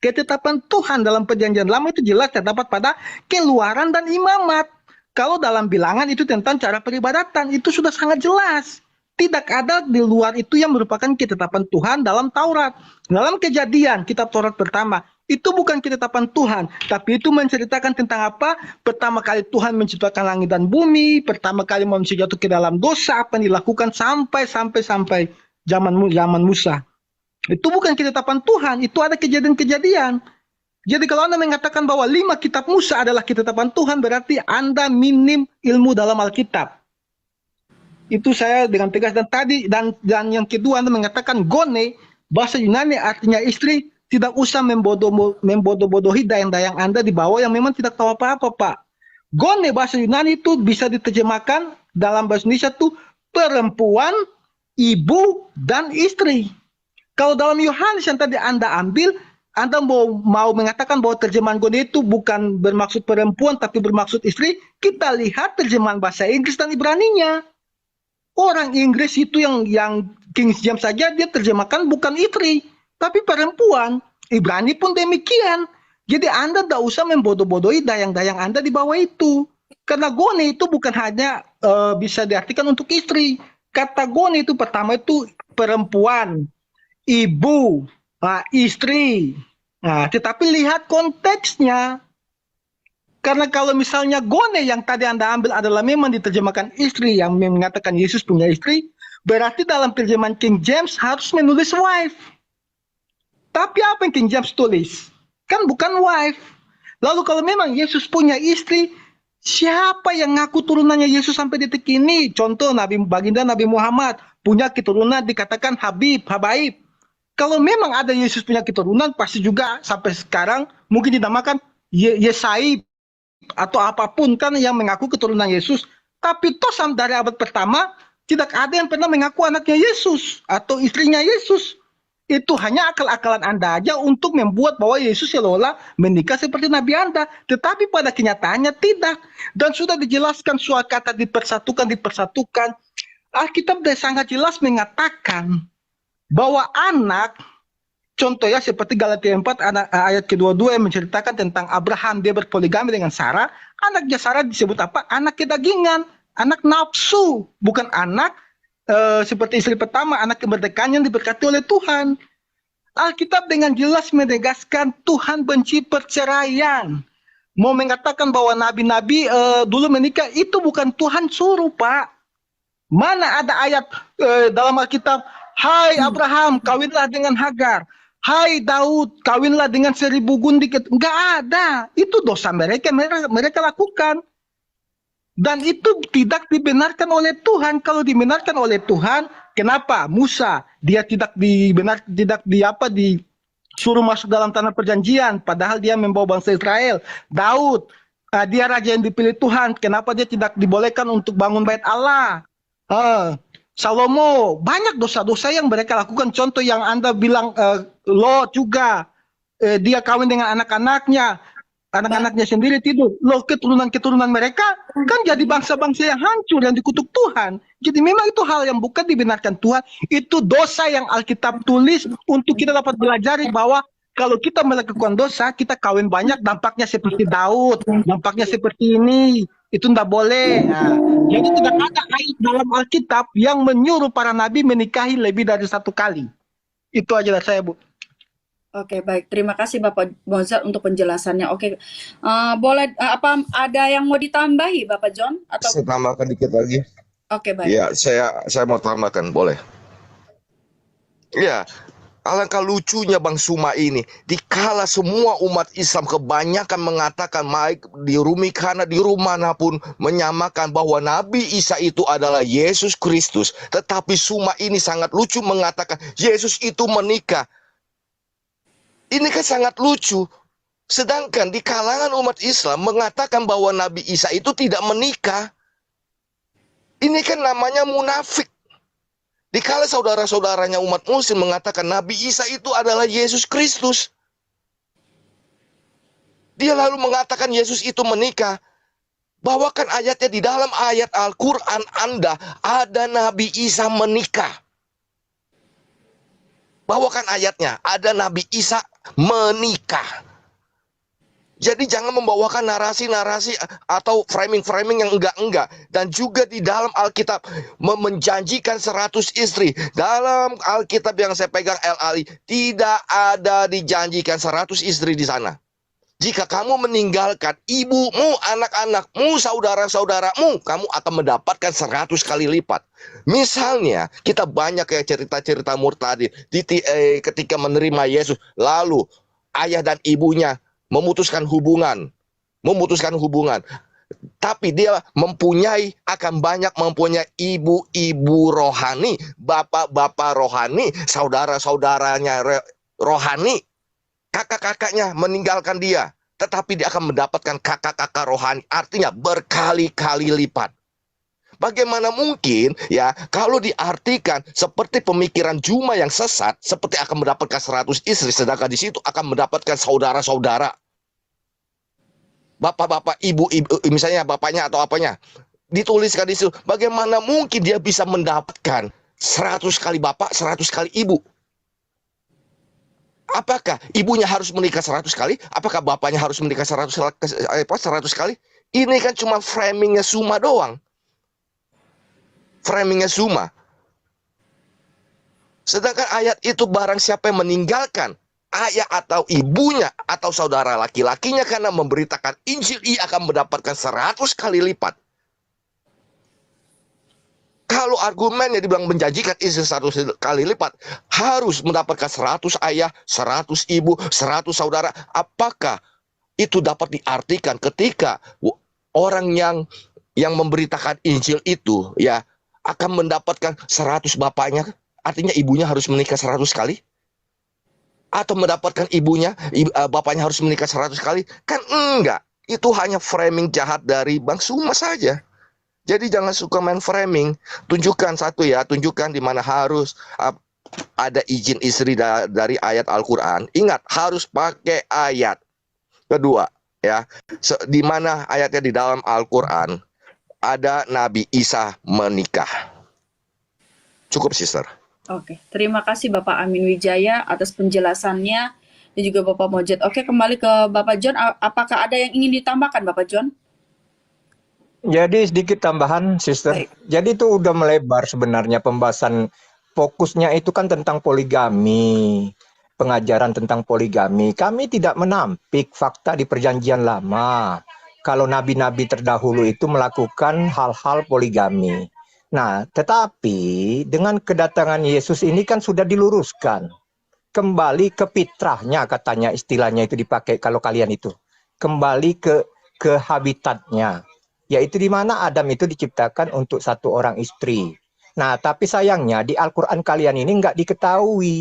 Ketetapan Tuhan dalam perjanjian lama itu jelas terdapat pada Keluaran dan Imamat. Kalau dalam bilangan itu tentang cara peribadatan, itu sudah sangat jelas. Tidak ada di luar itu yang merupakan ketetapan Tuhan dalam Taurat. Dalam Kejadian, kitab Taurat pertama, itu bukan ketetapan Tuhan, tapi itu menceritakan tentang apa? Pertama kali Tuhan menciptakan langit dan bumi, pertama kali manusia jatuh ke dalam dosa, apa yang dilakukan sampai zaman Musa. Itu bukan ketetapan Tuhan, itu ada kejadian-kejadian. Jadi kalau Anda mengatakan bahwa 5 kitab Musa adalah ketetapan Tuhan, berarti Anda minim ilmu dalam Alkitab. Itu saya dengan tegas. Dan yang kedua, Anda mengatakan gone, bahasa Yunani artinya istri, tidak usah membodoh-bodohi dayang-dayang Anda di bawah yang memang tidak tahu apa-apa, Pak. Gone bahasa Yunani itu bisa diterjemahkan dalam bahasa Indonesia itu perempuan, ibu, dan istri. Kalau dalam Yohanes yang tadi Anda ambil, Anda mau mengatakan bahwa terjemahan gone itu bukan bermaksud perempuan tapi bermaksud istri, kita lihat terjemahan bahasa Inggris dan Ibraninya. Orang Inggris itu yang King James saja dia terjemahkan bukan istri, tapi perempuan. Ibrani pun demikian. Jadi Anda tidak usah membodoh-bodohi dayang-dayang Anda di bawah itu. Karena gone itu bukan hanya bisa diartikan untuk istri. Kata gone itu pertama itu perempuan, ibu, istri. Nah, tetapi lihat konteksnya. Karena kalau misalnya gone yang tadi Anda ambil adalah memang diterjemahkan istri yang mengatakan Yesus punya istri, berarti dalam terjemahan King James harus menulis wife. Tapi apa yang King James tulis? Kan bukan wife. Lalu kalau memang Yesus punya istri, siapa yang ngaku turunannya Yesus sampai detik ini? Contoh baginda Nabi Muhammad punya keturunan dikatakan Habaib. Kalau memang ada Yesus punya keturunan, pasti juga sampai sekarang mungkin dinamakan Yesaib atau apapun kan yang mengaku keturunan Yesus. Tapi toh dari abad pertama tidak ada yang pernah mengaku anaknya Yesus atau istrinya Yesus. Itu hanya akal-akalan Anda aja untuk membuat bahwa Yesus seolah menikah seperti Nabi Anda. Tetapi pada kenyataannya tidak. Dan sudah dijelaskan soal kata dipersatukan. Alkitab sangat jelas mengatakan bahwa anak, contohnya seperti Galatia 4 ayat ke-22 yang menceritakan tentang Abraham, dia berpoligami dengan Sarah. Anaknya Sarah disebut apa? Anak kedagingan, anak nafsu, bukan anak seperti istri pertama, anak kemerdekaan yang diberkati oleh Tuhan. Alkitab dengan jelas menegaskan Tuhan benci perceraian. Mau mengatakan bahwa nabi-nabi dulu menikah, itu bukan Tuhan suruh, Pak. Mana ada ayat dalam Alkitab, hai Abraham, kawinlah dengan Hagar. Hai Daud, kawinlah dengan 1000 gundik. Enggak ada. Itu dosa mereka lakukan. Dan itu tidak dibenarkan oleh Tuhan. Kalau dibenarkan oleh Tuhan, kenapa Musa dia tidak disuruh masuk dalam tanah perjanjian, padahal dia membawa bangsa Israel. Daud, dia raja yang dipilih Tuhan, kenapa dia tidak dibolehkan untuk bangun bait Allah? Salomo, banyak dosa-dosa yang mereka lakukan. Contoh yang Anda bilang, Lot juga, dia kawin dengan anak-anaknya, anak-anaknya sendiri tidur. Loh, keturunan-keturunan mereka kan jadi bangsa-bangsa yang hancur, yang dikutuk Tuhan. Jadi memang itu hal yang bukan dibenarkan Tuhan. Itu dosa yang Alkitab tulis untuk kita dapat belajar bahwa kalau kita melakukan dosa, kita kawin banyak, dampaknya seperti Daud, dampaknya seperti ini. Itu tidak boleh. Nah, jadi tidak ada ayat dalam Alkitab yang menyuruh para nabi menikahi lebih dari satu kali. Itu aja dari saya, Bu. Oke, baik. Terima kasih Bapak Mozart untuk penjelasannya. Oke, boleh apa ada yang mau ditambahi Bapak John atau? Saya tambahkan dikit lagi. Oke, baik. Ya, saya mau tambahkan, boleh. Ya, alangkah lucunya Bang Suma ini. Dikala semua umat Islam kebanyakan mengatakan, baik di Rumikana, di rumah manapun, menyamakan bahwa Nabi Isa itu adalah Yesus Kristus. Tetapi Suma ini sangat lucu mengatakan, Yesus itu menikah. Ini kan sangat lucu. Sedangkan di kalangan umat Islam mengatakan bahwa Nabi Isa itu tidak menikah. Ini kan namanya munafik. Dikala saudara-saudaranya umat muslim mengatakan Nabi Isa itu adalah Yesus Kristus. Dia lalu mengatakan Yesus itu menikah. Bawakan ayatnya, di dalam ayat Al-Quran Anda ada Nabi Isa menikah. Bawakan ayatnya, ada Nabi Isa menikah. Jadi jangan membawakan narasi-narasi atau framing-framing yang enggak-enggak. Dan juga di dalam Alkitab menjanjikan 100 istri. Dalam Alkitab yang saya pegang LAI, tidak ada dijanjikan 100 istri di sana. Jika kamu meninggalkan ibumu, anak-anakmu, saudara-saudaramu, kamu akan mendapatkan 100 kali lipat. Misalnya, kita banyak kayak cerita-cerita murtadin ketika menerima Yesus. Lalu, ayah dan ibunya memutuskan hubungan. Tapi dia akan banyak mempunyai ibu-ibu rohani, bapak-bapak rohani, saudara-saudaranya rohani, kakak-kakaknya meninggalkan dia. Tetapi dia akan mendapatkan kakak-kakak rohani, artinya berkali-kali lipat. Bagaimana mungkin ya kalau diartikan seperti pemikiran Juma yang sesat, seperti akan mendapatkan 100 istri, sedangkan di situ akan mendapatkan saudara-saudara. Bapak-bapak, ibu-ibu, misalnya bapaknya atau apanya, dituliskan di situ. Bagaimana mungkin dia bisa mendapatkan 100 kali bapak, 100 kali ibu? Apakah ibunya harus menikah 100 kali? Apakah bapaknya harus menikah 100 kali? Ini kan cuma framingnya Suma doang. Framingnya Suma. Sedangkan ayat itu barang siapa yang meninggalkan ayah atau ibunya atau saudara laki-lakinya karena memberitakan Injil, ia akan mendapatkan 100 kali lipat. Kalau argumennya dibilang menjanjikan istri 100 kali lipat, harus mendapatkan 100 ayah, 100 ibu, 100 saudara. Apakah itu dapat diartikan ketika orang yang memberitakan Injil itu ya akan mendapatkan 100 bapaknya, artinya ibunya harus menikah 100 kali? Atau mendapatkan bapaknya harus menikah 100 kali? Kan enggak. Itu hanya framing jahat dari Bang Suma saja. Jadi jangan suka main framing. Tunjukkan di mana harus ada izin istri dari ayat Al-Quran. Ingat, harus pakai ayat. Kedua, ya, di mana ayatnya di dalam Al-Quran ada Nabi Isa menikah. Cukup, sister. Oke, terima kasih Bapak Amin Wijaya atas penjelasannya dan juga Bapak Mojed. Oke, kembali ke Bapak John. Apakah ada yang ingin ditambahkan Bapak John? Jadi sedikit tambahan, Sister. Baik. Jadi itu udah melebar sebenarnya pembahasan, fokusnya itu kan tentang poligami, pengajaran tentang poligami. Kami tidak menampik fakta di Perjanjian Lama kalau nabi-nabi terdahulu itu melakukan hal-hal poligami. Nah, tetapi dengan kedatangan Yesus ini kan sudah diluruskan. Kembali ke fitrahnya, katanya, istilahnya itu dipakai kalau kalian itu. Kembali ke habitatnya. Yaitu di mana Adam itu diciptakan untuk satu orang istri. Nah, tapi sayangnya di Al-Quran kalian ini nggak diketahui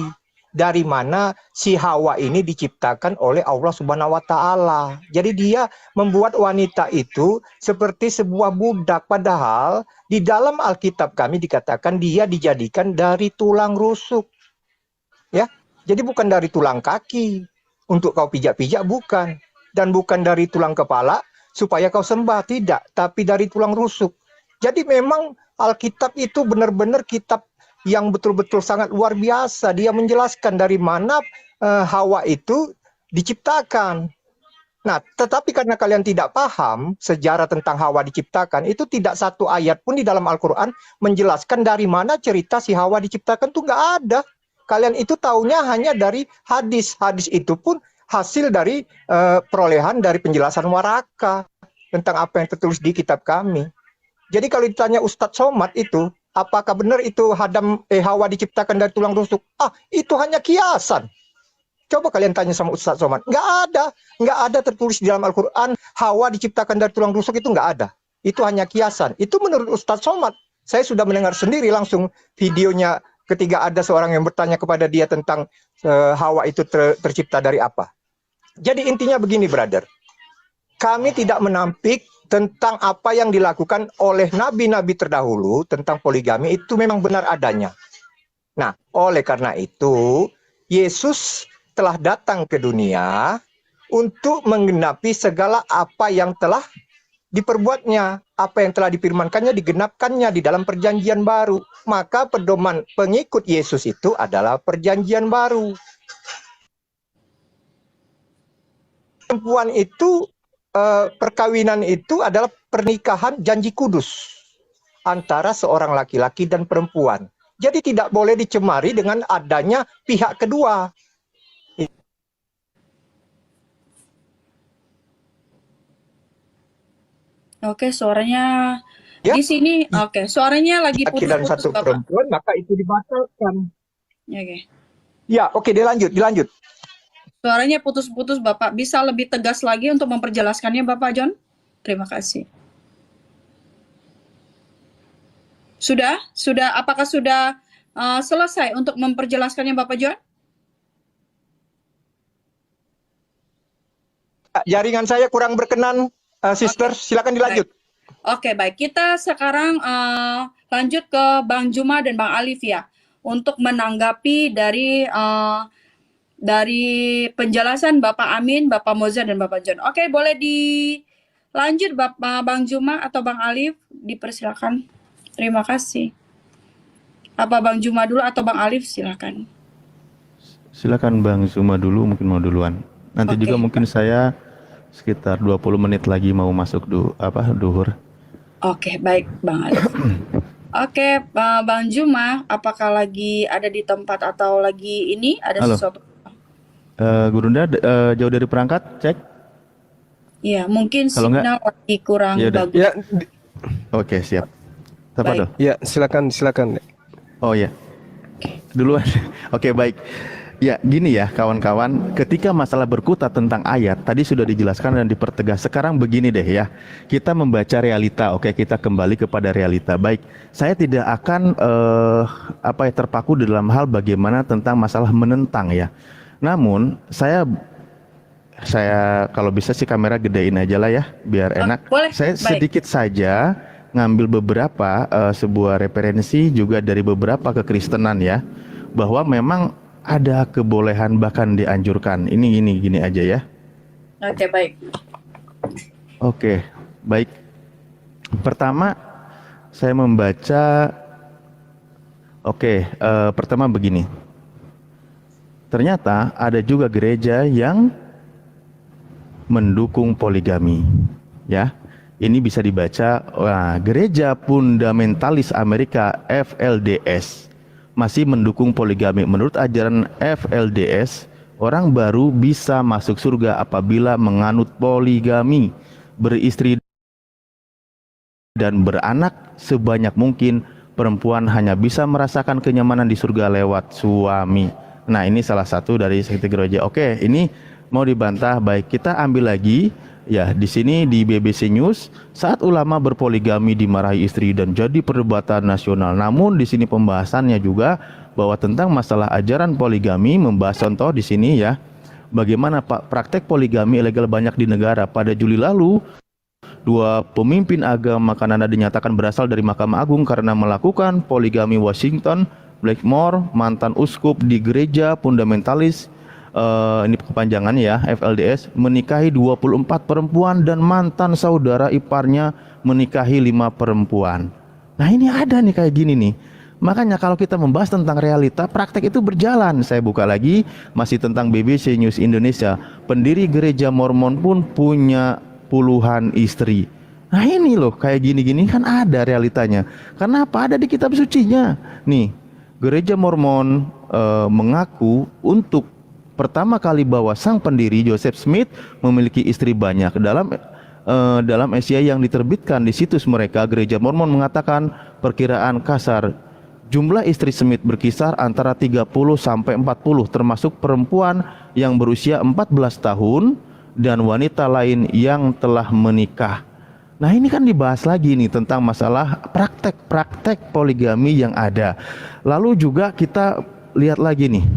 dari mana si Hawa ini diciptakan oleh Allah Subhanahu wa taala. Jadi dia membuat wanita itu seperti sebuah budak, padahal di dalam Alkitab kami dikatakan dia dijadikan dari tulang rusuk. Ya. Jadi bukan dari tulang kaki untuk kau pijak-pijak, bukan, dan bukan dari tulang kepala supaya kau sembah, tidak, tapi dari tulang rusuk. Jadi memang Alkitab itu benar-benar kitab yang betul-betul sangat luar biasa. Dia menjelaskan dari mana Hawa itu diciptakan. Nah, tetapi karena kalian tidak paham sejarah tentang Hawa diciptakan, itu tidak satu ayat pun di dalam Al-Quran menjelaskan dari mana cerita si Hawa diciptakan, itu nggak ada. Kalian itu taunya hanya dari hadis. Hadis itu pun hasil dari perolehan dari penjelasan waraka tentang apa yang tertulis di kitab kami. Jadi kalau ditanya Ustadz Somad itu, apakah benar itu Hawa diciptakan dari tulang rusuk? Itu hanya kiasan. Coba kalian tanya sama Ustadz Somad. Nggak ada tertulis di dalam Al-Quran Hawa diciptakan dari tulang rusuk, itu nggak ada. Itu hanya kiasan. Itu menurut Ustadz Somad. Saya sudah mendengar sendiri langsung videonya ketika ada seorang yang bertanya kepada dia tentang Hawa itu tercipta dari apa. Jadi intinya begini, brother. Kami tidak menampik tentang apa yang dilakukan oleh nabi-nabi terdahulu tentang poligami, itu memang benar adanya. Nah, oleh karena itu, Yesus telah datang ke dunia untuk menggenapi segala apa yang telah diperbuatnya, apa yang telah difirmankannya, digenapkannya di dalam perjanjian baru. Maka pedoman pengikut Yesus itu adalah perjanjian baru. Perempuan itu, perkawinan itu adalah pernikahan janji kudus antara seorang laki-laki dan perempuan. Jadi tidak boleh dicemari dengan adanya pihak kedua. Oke, suaranya Ya. di sini. Oke, suaranya lagi Laki dan putus-putus, satu Bapak. perempuan, maka itu dibatalkan. Oke. Ya, oke, dilanjut. Suaranya putus-putus, Bapak. Bisa lebih tegas lagi untuk memperjelaskannya, Bapak John? Terima kasih. Sudah? Apakah sudah selesai untuk memperjelaskannya, Bapak John? Jaringan saya kurang berkenan, sister. Silakan dilanjut. Oke, baik. Kita sekarang lanjut ke Bang Juma dan Bang Alif ya, untuk menanggapi dari penjelasan Bapak Amin, Bapak Moza, dan Bapak John. Oke, boleh dilanjut Bang Juma atau Bang Alif, dipersilakan. Terima kasih. Apa Bang Juma dulu atau Bang Alif, silakan. Silakan Bang Zuma dulu, mungkin mau duluan. Nanti Oke. juga mungkin saya sekitar 20 menit lagi mau masuk duhur. Oke, baik Bang Alif. Oke, Bang Juma, apakah lagi ada di tempat atau lagi ini ada Halo. sesuatu? Gurunda jauh dari perangkat, cek. Iya, mungkin Kalau signal lagi kurang Ya udah. bagus. Ya, Oke, siap. Tepat Baik. dong. ya, silakan. Oh ya, duluan. Oke, baik. Ya, gini ya kawan-kawan, ketika masalah berkutat tentang ayat, tadi sudah dijelaskan dan dipertegas. Sekarang begini deh ya, kita membaca realita, oke, kita kembali kepada realita. Baik, saya tidak akan terpaku dalam hal bagaimana tentang masalah menentang ya. Namun, saya kalau bisa sih kamera gedein aja lah ya, biar enak. Boleh, Saya baik. sedikit saja ngambil beberapa sebuah referensi juga dari beberapa kekristenan ya, bahwa memang ada kebolehan bahkan dianjurkan. Ini gini aja ya. Oke, baik. Oke, baik. Pertama saya membaca. Pertama begini. Ternyata ada juga gereja yang mendukung poligami, ya. Ini bisa dibaca, Gereja Fundamentalis Amerika FLDS masih mendukung poligami. Menurut ajaran FLDS, orang baru bisa masuk surga apabila menganut poligami, beristri dan beranak sebanyak mungkin. Perempuan hanya bisa merasakan kenyamanan di surga lewat suami. Nah, ini salah satu dari sekte gereja. Oke, ini mau dibantah. Baik, kita ambil lagi. Ya, di sini di BBC News, saat ulama berpoligami dimarahi istri dan jadi perdebatan nasional. Namun di sini pembahasannya juga bahwa tentang masalah ajaran poligami, membahas contoh di sini ya, bagaimana praktek poligami ilegal banyak di negara. Pada Juli lalu, 2 pemimpin agama Kanada dinyatakan berasal dari Mahkamah Agung karena melakukan poligami. Washington Blackmore, mantan uskup di gereja fundamentalis, ini kepanjangannya ya, FLDS, menikahi 24 perempuan dan mantan saudara iparnya menikahi 5 perempuan. Nah ini ada nih kayak gini nih. Makanya kalau kita membahas tentang realita, praktek itu berjalan. Saya buka lagi, masih tentang BBC News Indonesia. Pendiri gereja Mormon pun punya puluhan istri. Nah ini loh, kayak gini-gini kan ada realitanya. Kenapa? Ada di kitab sucinya. Nih, gereja Mormon mengaku untuk pertama kali bahwa sang pendiri Joseph Smith memiliki istri banyak. Dalam Asia yang diterbitkan di situs mereka, gereja Mormon mengatakan perkiraan kasar jumlah istri Smith berkisar antara 30 sampai 40, termasuk perempuan yang berusia 14 tahun dan wanita lain yang telah menikah. Nah ini kan dibahas lagi nih tentang masalah praktek-praktek poligami yang ada. Lalu juga kita lihat lagi nih.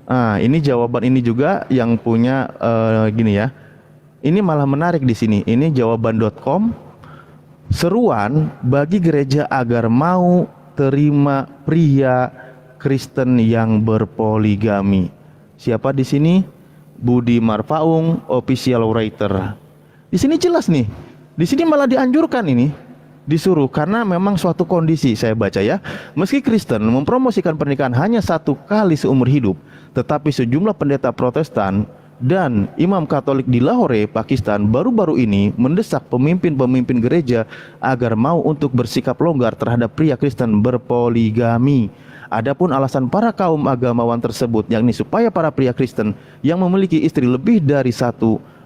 Nah ini jawaban ini juga yang punya gini ya. Ini malah menarik di sini. Ini jawaban.com. Seruan bagi gereja agar mau terima pria Kristen yang berpoligami. Siapa di sini? Budi Marpaung, official writer. Di sini jelas nih. Di sini malah dianjurkan ini, disuruh karena memang suatu kondisi. Saya baca ya. Meski Kristen mempromosikan pernikahan hanya 1 kali seumur hidup, tetapi sejumlah pendeta Protestan dan imam Katolik di Lahore, Pakistan baru-baru ini mendesak pemimpin-pemimpin gereja agar mau untuk bersikap longgar terhadap pria Kristen berpoligami. Adapun alasan para kaum agamawan tersebut, yakni supaya para pria Kristen yang memiliki istri lebih dari 1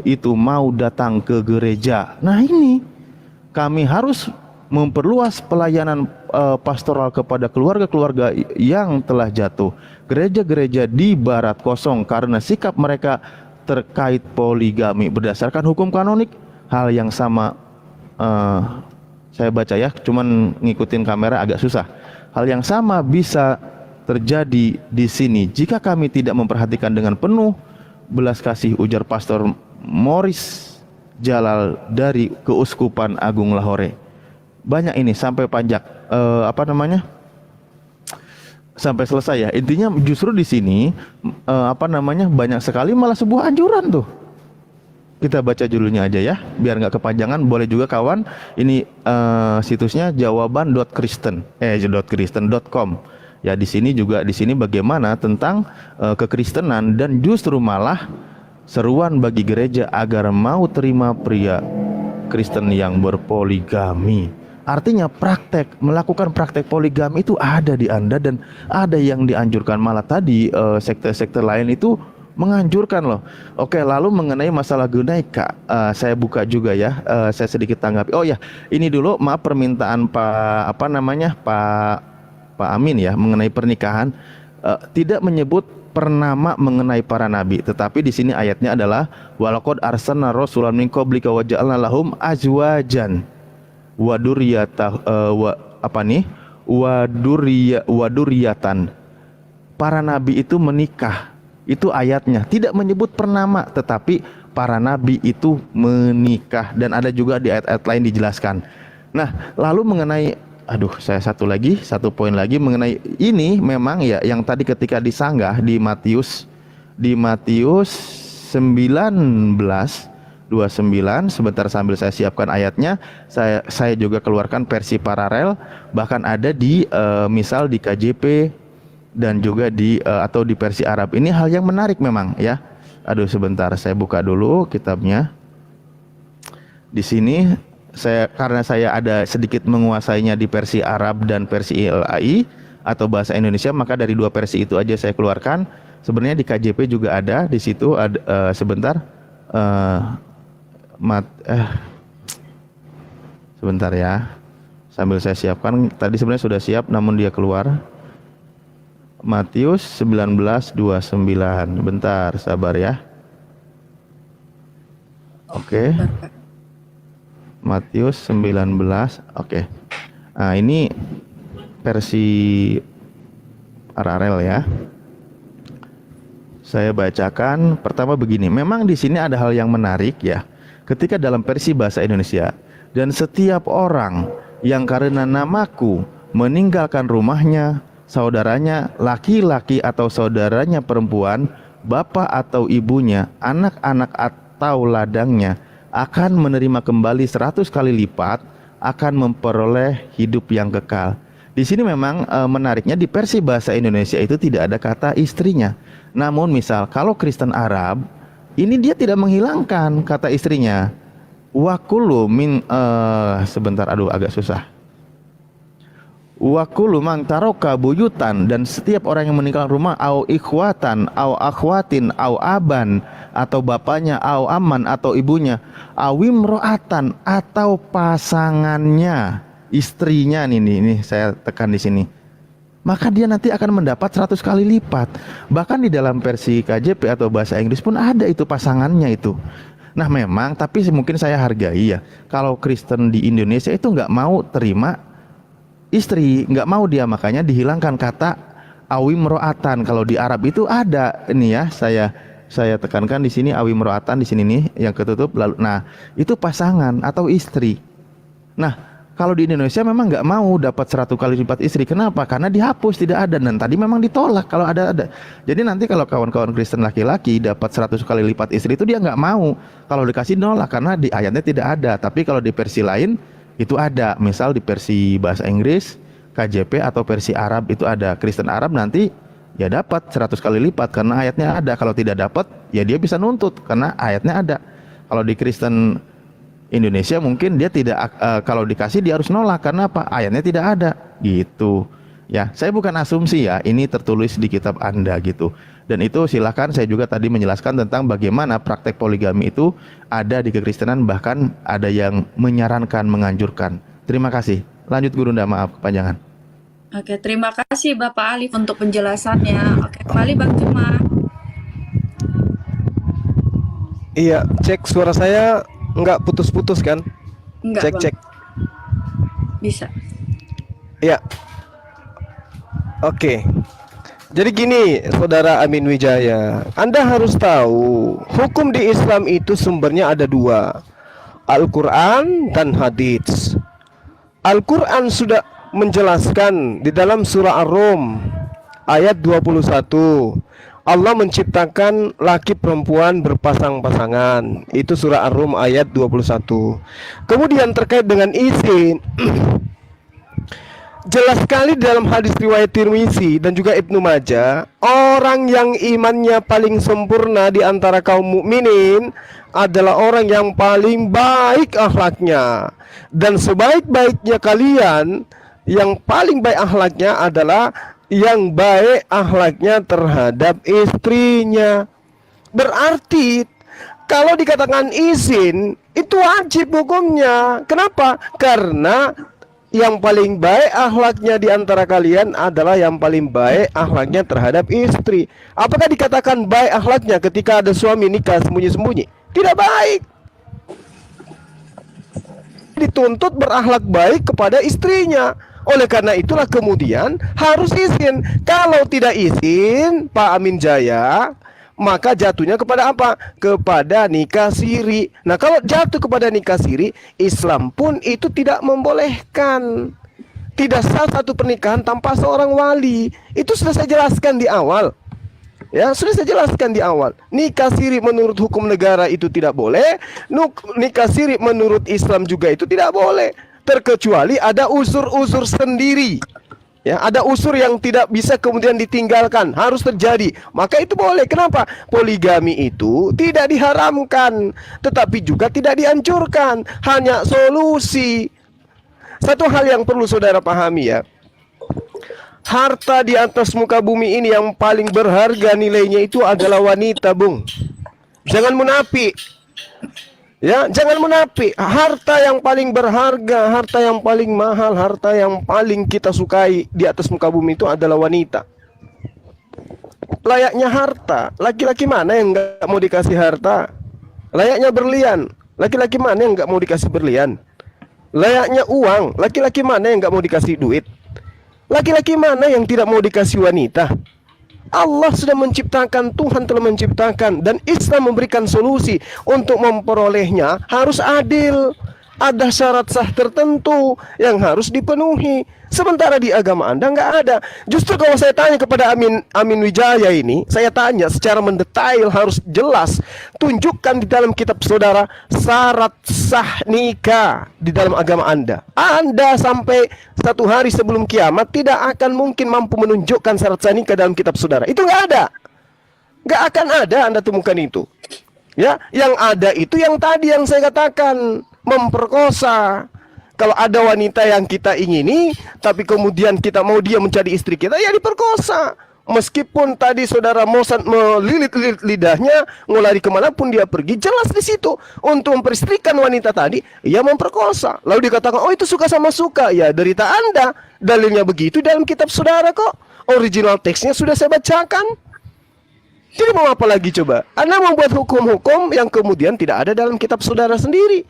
itu mau datang ke gereja. Nah ini kami harus memperluas pelayanan pastoral kepada keluarga-keluarga yang telah jatuh. Gereja-gereja di barat kosong karena sikap mereka terkait poligami berdasarkan hukum kanonik. Hal yang sama saya baca ya, cuman ngikutin kamera agak susah. Hal yang sama bisa terjadi di sini jika kami tidak memperhatikan dengan penuh belas kasih, ujar Pastor Morris Jalal dari Keuskupan Agung Lahore. Banyak ini sampai panjang sampai selesai ya. Intinya justru di sini banyak sekali malah sebuah anjuran tuh. Kita baca judulnya aja ya, biar nggak kepanjangan. Boleh juga kawan, ini situsnya jawaban.kristen.com. Ya di sini bagaimana tentang kekristenan dan justru malah seruan bagi gereja agar mau terima pria Kristen yang berpoligami. Artinya melakukan praktek poligami itu ada di Anda dan ada yang dianjurkan. Malah tadi sekte-sekte lain itu menganjurkan loh. Oke, lalu mengenai masalah Gunaika, saya buka juga ya, saya sedikit tanggapi. Oh ya, ini dulu maaf permintaan Pak Amin ya mengenai pernikahan, tidak menyebut pernama mengenai para nabi, tetapi di sini ayatnya adalah walaqad arsalna rasulan min qablika wa ja'alna lahum azwajan wa duriyatan. Para nabi itu menikah. Itu ayatnya, tidak menyebut pernama, tetapi para nabi itu menikah, dan ada juga di ayat-ayat lain dijelaskan. Nah, lalu mengenai satu poin lagi mengenai ini, memang ya yang tadi ketika disanggah di Matius 19:29, sebentar sambil saya siapkan ayatnya, saya juga keluarkan versi paralel, bahkan ada di misal di KJP dan juga di atau di versi Arab. Ini hal yang menarik memang ya. Sebentar saya buka dulu kitabnya. Di sini karena saya ada sedikit menguasainya di versi Arab dan versi ILAI atau bahasa Indonesia, maka dari 2 versi itu aja saya keluarkan. Sebenarnya di KJP juga ada, di situ ada sebentar sebentar ya, sambil saya siapkan. Tadi sebenarnya sudah siap namun dia keluar. Matius 19:29. Bentar, sabar ya. Oke. Matius 19. Oke. Nah, ini versi Ararel ya. Saya bacakan pertama begini. Memang di sini ada hal yang menarik ya. Ketika dalam versi bahasa Indonesia, dan setiap orang yang karena namaku meninggalkan rumahnya, saudaranya laki-laki atau saudaranya perempuan, bapak atau ibunya, anak-anak atau ladangnya, akan menerima kembali 100 kali lipat, akan memperoleh hidup yang kekal. Di sini memang menariknya di versi bahasa Indonesia itu tidak ada kata istrinya. Namun misal kalau Kristen Arab, ini dia tidak menghilangkan kata istrinya. Wakulu min sebentar, aduh agak susah. Wakulu mang taroka buyutan, dan setiap orang yang meninggalkan rumah, au ikhwatan, au akhwatin, au aban, atau bapaknya, au aman, atau ibunya, awim roatan, atau pasangannya, istrinya, ini saya tekan di sini, maka dia nanti akan mendapat 100 kali lipat. Bahkan di dalam versi KJP atau bahasa Inggris pun ada itu pasangannya itu. Nah memang, tapi mungkin saya hargai ya, kalau Kristen di Indonesia itu nggak mau terima istri, nggak mau dia, makanya dihilangkan kata awim roatan. Kalau di Arab itu ada, ini ya, saya tekankan di sini awim roatan, di sini nih yang ketutup lalu. Nah itu pasangan atau istri. Nah kalau di Indonesia memang nggak mau dapat 100 kali lipat istri. Kenapa? Karena dihapus, tidak ada, dan tadi memang ditolak kalau ada. Jadi nanti kalau kawan-kawan Kristen laki-laki dapat 100 kali lipat istri itu dia nggak mau. Kalau dikasih nolak karena di ayatnya tidak ada. Tapi kalau di versi lain itu ada, misal di versi bahasa Inggris, KJP atau versi Arab itu ada. Kristen Arab nanti ya dapat 100 kali lipat karena ayatnya ada. Kalau tidak dapat ya dia bisa nuntut karena ayatnya ada. Kalau di Kristen Indonesia mungkin dia tidak, kalau dikasih dia harus nolak karena apa? Ayatnya tidak ada gitu. Ya, saya bukan asumsi ya, ini tertulis di kitab Anda gitu. Dan itu silakan, saya juga tadi menjelaskan tentang bagaimana praktek poligami itu ada di kekristenan, bahkan ada yang menyarankan, menganjurkan. Terima kasih. Lanjut Gurunda, maaf kepanjangan. Oke, terima kasih Bapak Alif untuk penjelasannya. Oke, kembali Bang Juma. Iya, cek suara saya nggak putus-putus kan? Enggak, Bang. Cek. Bisa. Iya. Oke. Jadi gini, Saudara Amin Wijaya, Anda harus tahu, hukum di Islam itu sumbernya ada dua, Al-Quran dan Hadits. Al-Quran sudah menjelaskan di dalam surah Ar-Rum ayat 21, Allah menciptakan laki perempuan berpasang-pasangan. Itu surah Ar-Rum ayat 21. Kemudian terkait dengan izin, jelas sekali dalam hadis riwayat Tirmizi dan juga Ibnu Majah, orang yang imannya paling sempurna di antara kaum mukminin adalah orang yang paling baik akhlaknya. Dan sebaik-baiknya kalian, yang paling baik akhlaknya adalah yang baik akhlaknya terhadap istrinya. Berarti kalau dikatakan izin itu wajib hukumnya. Kenapa? Karena yang paling baik akhlaknya di antara kalian adalah yang paling baik akhlaknya terhadap istri. Apakah dikatakan baik akhlaknya ketika ada suami nikah sembunyi-sembunyi? Tidak baik. Dituntut berakhlak baik kepada istrinya. Oleh karena itulah kemudian harus izin. Kalau tidak izin, Pak Amin Jaya, maka jatuhnya kepada apa? Kepada nikah siri. Nah, kalau jatuh kepada nikah siri, Islam pun itu tidak membolehkan. Tidak sah satu pernikahan tanpa seorang wali. Itu sudah saya jelaskan di awal. Ya, sudah saya jelaskan di awal. Nikah siri menurut hukum negara itu tidak boleh. Nikah siri menurut Islam juga itu tidak boleh. Terkecuali ada unsur-unsur sendiri. Ya, ada unsur yang tidak bisa kemudian ditinggalkan, harus terjadi. Maka itu boleh. Kenapa? Poligami itu tidak diharamkan, tetapi juga tidak dianjurkan. Hanya solusi. Satu hal yang perlu saudara pahami ya. Harta di atas muka bumi ini yang paling berharga nilainya itu adalah wanita, Bung. Jangan munafik. Ya, jangan munafik. Harta yang paling berharga, harta yang paling mahal, harta yang paling kita sukai di atas muka bumi itu adalah wanita. Layaknya harta, laki-laki mana yang nggak mau dikasih harta? Layaknya berlian, laki-laki mana yang nggak mau dikasih berlian? Layaknya uang, laki-laki mana yang nggak mau dikasih duit? Laki-laki mana yang tidak mau dikasih wanita? Allah sudah menciptakan, Tuhan telah menciptakan, dan Islam memberikan solusi untuk memperolehnya harus adil. Ada syarat sah tertentu yang harus dipenuhi. Sementara di agama Anda nggak ada. Justru kalau saya tanya kepada Amin Wijaya ini, saya tanya secara mendetail, harus jelas. Tunjukkan di dalam kitab saudara syarat sah nikah di dalam agama Anda. Anda sampai satu hari sebelum kiamat tidak akan mungkin mampu menunjukkan syarat sah nikah dalam kitab saudara. Itu nggak ada. Nggak akan ada Anda temukan itu. Ya, yang ada itu yang tadi yang saya katakan, memperkosa. Kalau ada wanita yang kita ingini, tapi kemudian kita mau dia menjadi istri kita, ya diperkosa. Meskipun tadi saudara Mossad melilit-lilit lidahnya, mau lari kemanapun dia pergi, jelas di situ. Untuk memperistrikan wanita tadi, ia memperkosa. Lalu dikatakan, oh itu suka sama suka. Ya derita Anda. Dalilnya begitu dalam kitab saudara kok. Original teksnya sudah saya bacakan. Jadi mau apa lagi coba? Anda membuat hukum-hukum yang kemudian tidak ada dalam kitab saudara sendiri.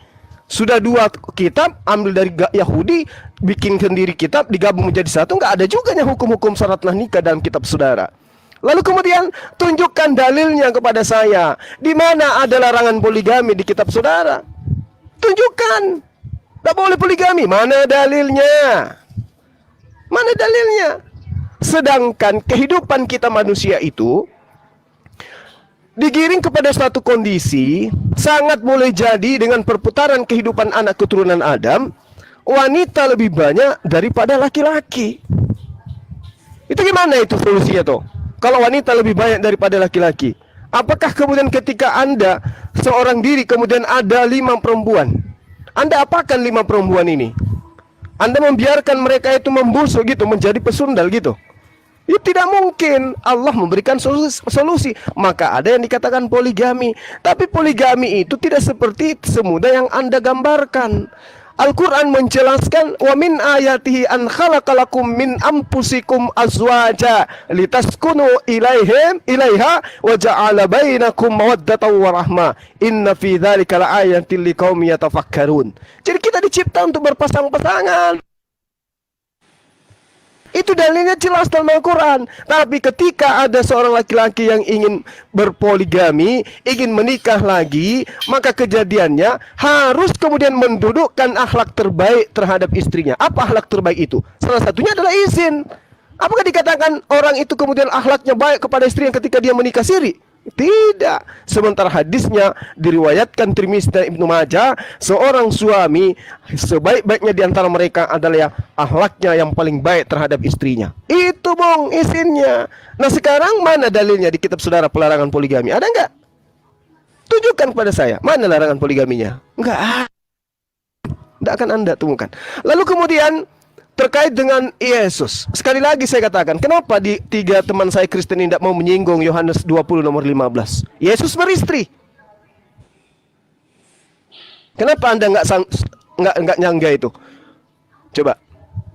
Sudah 2 kitab, ambil dari Yahudi, bikin sendiri kitab, digabung menjadi satu. Nggak ada juga hukum-hukum syarat nikah dalam kitab saudara. Lalu kemudian tunjukkan dalilnya kepada saya. Di mana ada larangan poligami di kitab saudara? Tunjukkan. Nggak boleh poligami. Mana dalilnya? Mana dalilnya? Sedangkan kehidupan kita manusia itu digiring kepada suatu kondisi, sangat boleh jadi dengan perputaran kehidupan anak keturunan Adam, wanita lebih banyak daripada laki-laki. Itu gimana itu solusinya toh? Kalau wanita lebih banyak daripada laki-laki, apakah kemudian ketika Anda seorang diri kemudian ada 5 perempuan, Anda apakan 5 perempuan ini? Anda membiarkan mereka itu membusuk gitu, menjadi pesundal gitu? Ya tidak mungkin. Allah memberikan solusi. Maka ada yang dikatakan poligami. Tapi poligami itu tidak seperti semudah yang Anda gambarkan. Al-Quran menjelaskan, wa min ayatihi an khalaqalakum min anfusikum azwaja litaskunu ilaiha wa ja'ala bainakum mawaddatan wa rahmah. Inna fi dzalika laayatin liqaumin yatafakkarun. Jadi kita dicipta untuk berpasang-pasangan. Itu dalilnya jelas dalam Al-Quran. Tapi ketika ada seorang laki-laki yang ingin berpoligami, ingin menikah lagi, maka kejadiannya harus kemudian mendudukkan akhlak terbaik terhadap istrinya. Apa akhlak terbaik itu? Salah satunya adalah izin. Apakah dikatakan orang itu kemudian akhlaknya baik kepada istrinya ketika dia menikah siri? Tidak. Sementara hadisnya diriwayatkan Tirmidzi dan Ibnu Majah, seorang suami sebaik-baiknya di antara mereka adalah yang akhlaknya yang paling baik terhadap istrinya. Itu bong izinnya. Nah sekarang mana dalilnya di kitab saudara pelarangan poligami? Ada enggak? Tunjukkan kepada saya. Mana larangan poligaminya? Enggak. Tidak akan Anda temukan. Lalu kemudian terkait dengan Yesus, sekali lagi saya katakan, kenapa di 3 teman saya Kristen ini tidak mau menyinggung Yohanes 20 nomor 15? Yesus beristri. Kenapa Anda nggak nyangga itu? Coba.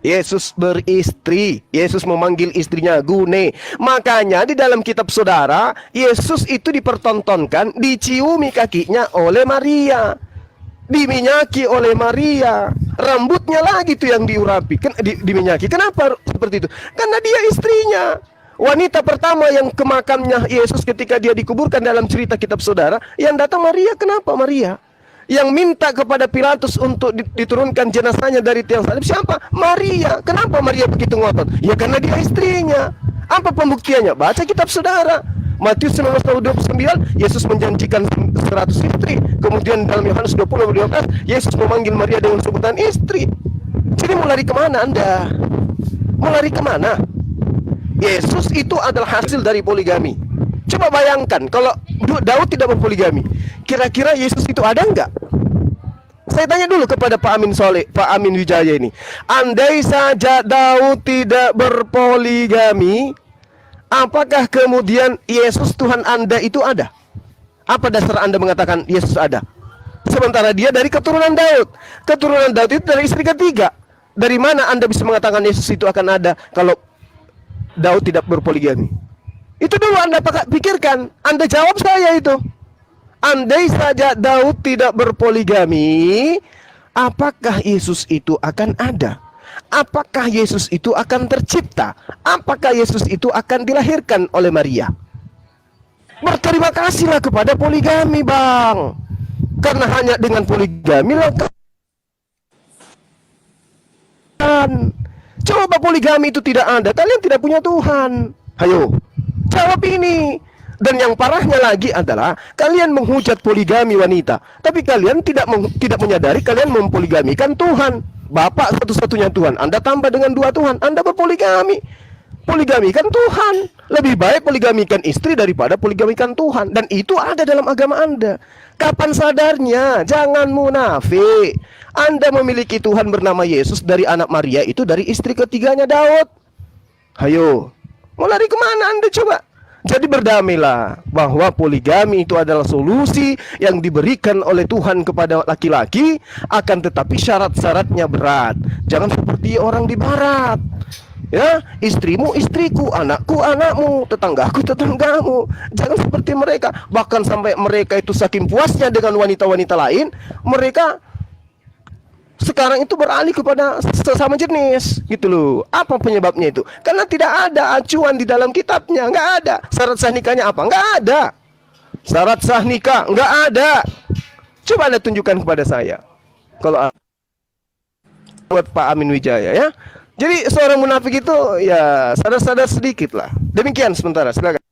Yesus beristri. Yesus memanggil istrinya Gune. Makanya di dalam kitab saudara, Yesus itu dipertontonkan, diciumi kakinya oleh Maria, diminyaki oleh Maria, rambutnya lagi tuh yang diurapi, diminyaki. Kenapa seperti itu? Karena dia istrinya. Wanita pertama yang ke makamnya Yesus ketika dia dikuburkan dalam cerita kitab saudara, yang datang Maria. Kenapa Maria? Yang minta kepada Pilatus untuk diturunkan jenazahnya dari tiang salib siapa? Maria. Kenapa Maria begitu ngotot? Ya karena dia istrinya. Apa pembuktiannya? Baca kitab saudara. Matius 19:29, Yesus menjanjikan 100 istri. Kemudian dalam Yohanes 20:12, Yesus memanggil Maria dengan sebutan istri. Jadi mau lari kemana Anda? Mau lari kemana? Yesus itu adalah hasil dari poligami. Coba bayangkan kalau Daud tidak berpoligami, kira-kira Yesus itu ada enggak? Saya tanya dulu kepada Pak Amin Wijaya ini. Andai saja Daud tidak berpoligami, apakah kemudian Yesus Tuhan Anda itu ada? Apa dasar Anda mengatakan Yesus ada? Sementara dia dari keturunan Daud. Keturunan Daud itu dari istri ketiga. Dari mana Anda bisa mengatakan Yesus itu akan ada kalau Daud tidak berpoligami? Itu dulu Anda pikirkan. Anda jawab saya itu. Andai saja Daud tidak berpoligami, apakah Yesus itu akan ada? apakah Yesus itu akan tercipta? Apakah Yesus itu akan dilahirkan oleh Maria? Berterima kasihlah kepada poligami, Bang. Karena hanya dengan poligami lah. Coba poligami itu tidak ada, kalian tidak punya Tuhan. Ayo, jawab ini. Dan yang parahnya lagi adalah kalian menghujat poligami wanita, tapi kalian tidak menyadari kalian mempoligamikan Tuhan. Bapak satu-satunya Tuhan, Anda tambah dengan 2 Tuhan, Anda berpoligami. Poligamikan Tuhan. Lebih baik poligamikan istri daripada poligamikan Tuhan. Dan itu ada dalam agama Anda. Kapan sadarnya? Jangan munafik. Anda memiliki Tuhan bernama Yesus dari anak Maria, itu dari istri ketiganya Daud. Ayo, mau lari kemana Anda coba? Jadi berdamailah bahwa poligami itu adalah solusi yang diberikan oleh Tuhan kepada laki-laki, akan tetapi syarat-syaratnya berat. Jangan seperti orang di barat. Ya, istrimu istriku, anakku anakmu, tetanggaku tetanggamu. Jangan seperti mereka. Bahkan sampai mereka itu saking puasnya dengan wanita-wanita lain, mereka sekarang itu beralih kepada sesama jenis, gitu loh. Apa penyebabnya itu? Karena tidak ada acuan di dalam kitabnya, nggak ada. Syarat sah nikahnya apa? Nggak ada. Syarat sah nikah nggak ada. Coba Anda tunjukkan kepada saya. Kalau buat Pak Amin Wijaya ya. Jadi seorang munafik itu ya sadar-sadar sedikit lah. Demikian sementara, silakan.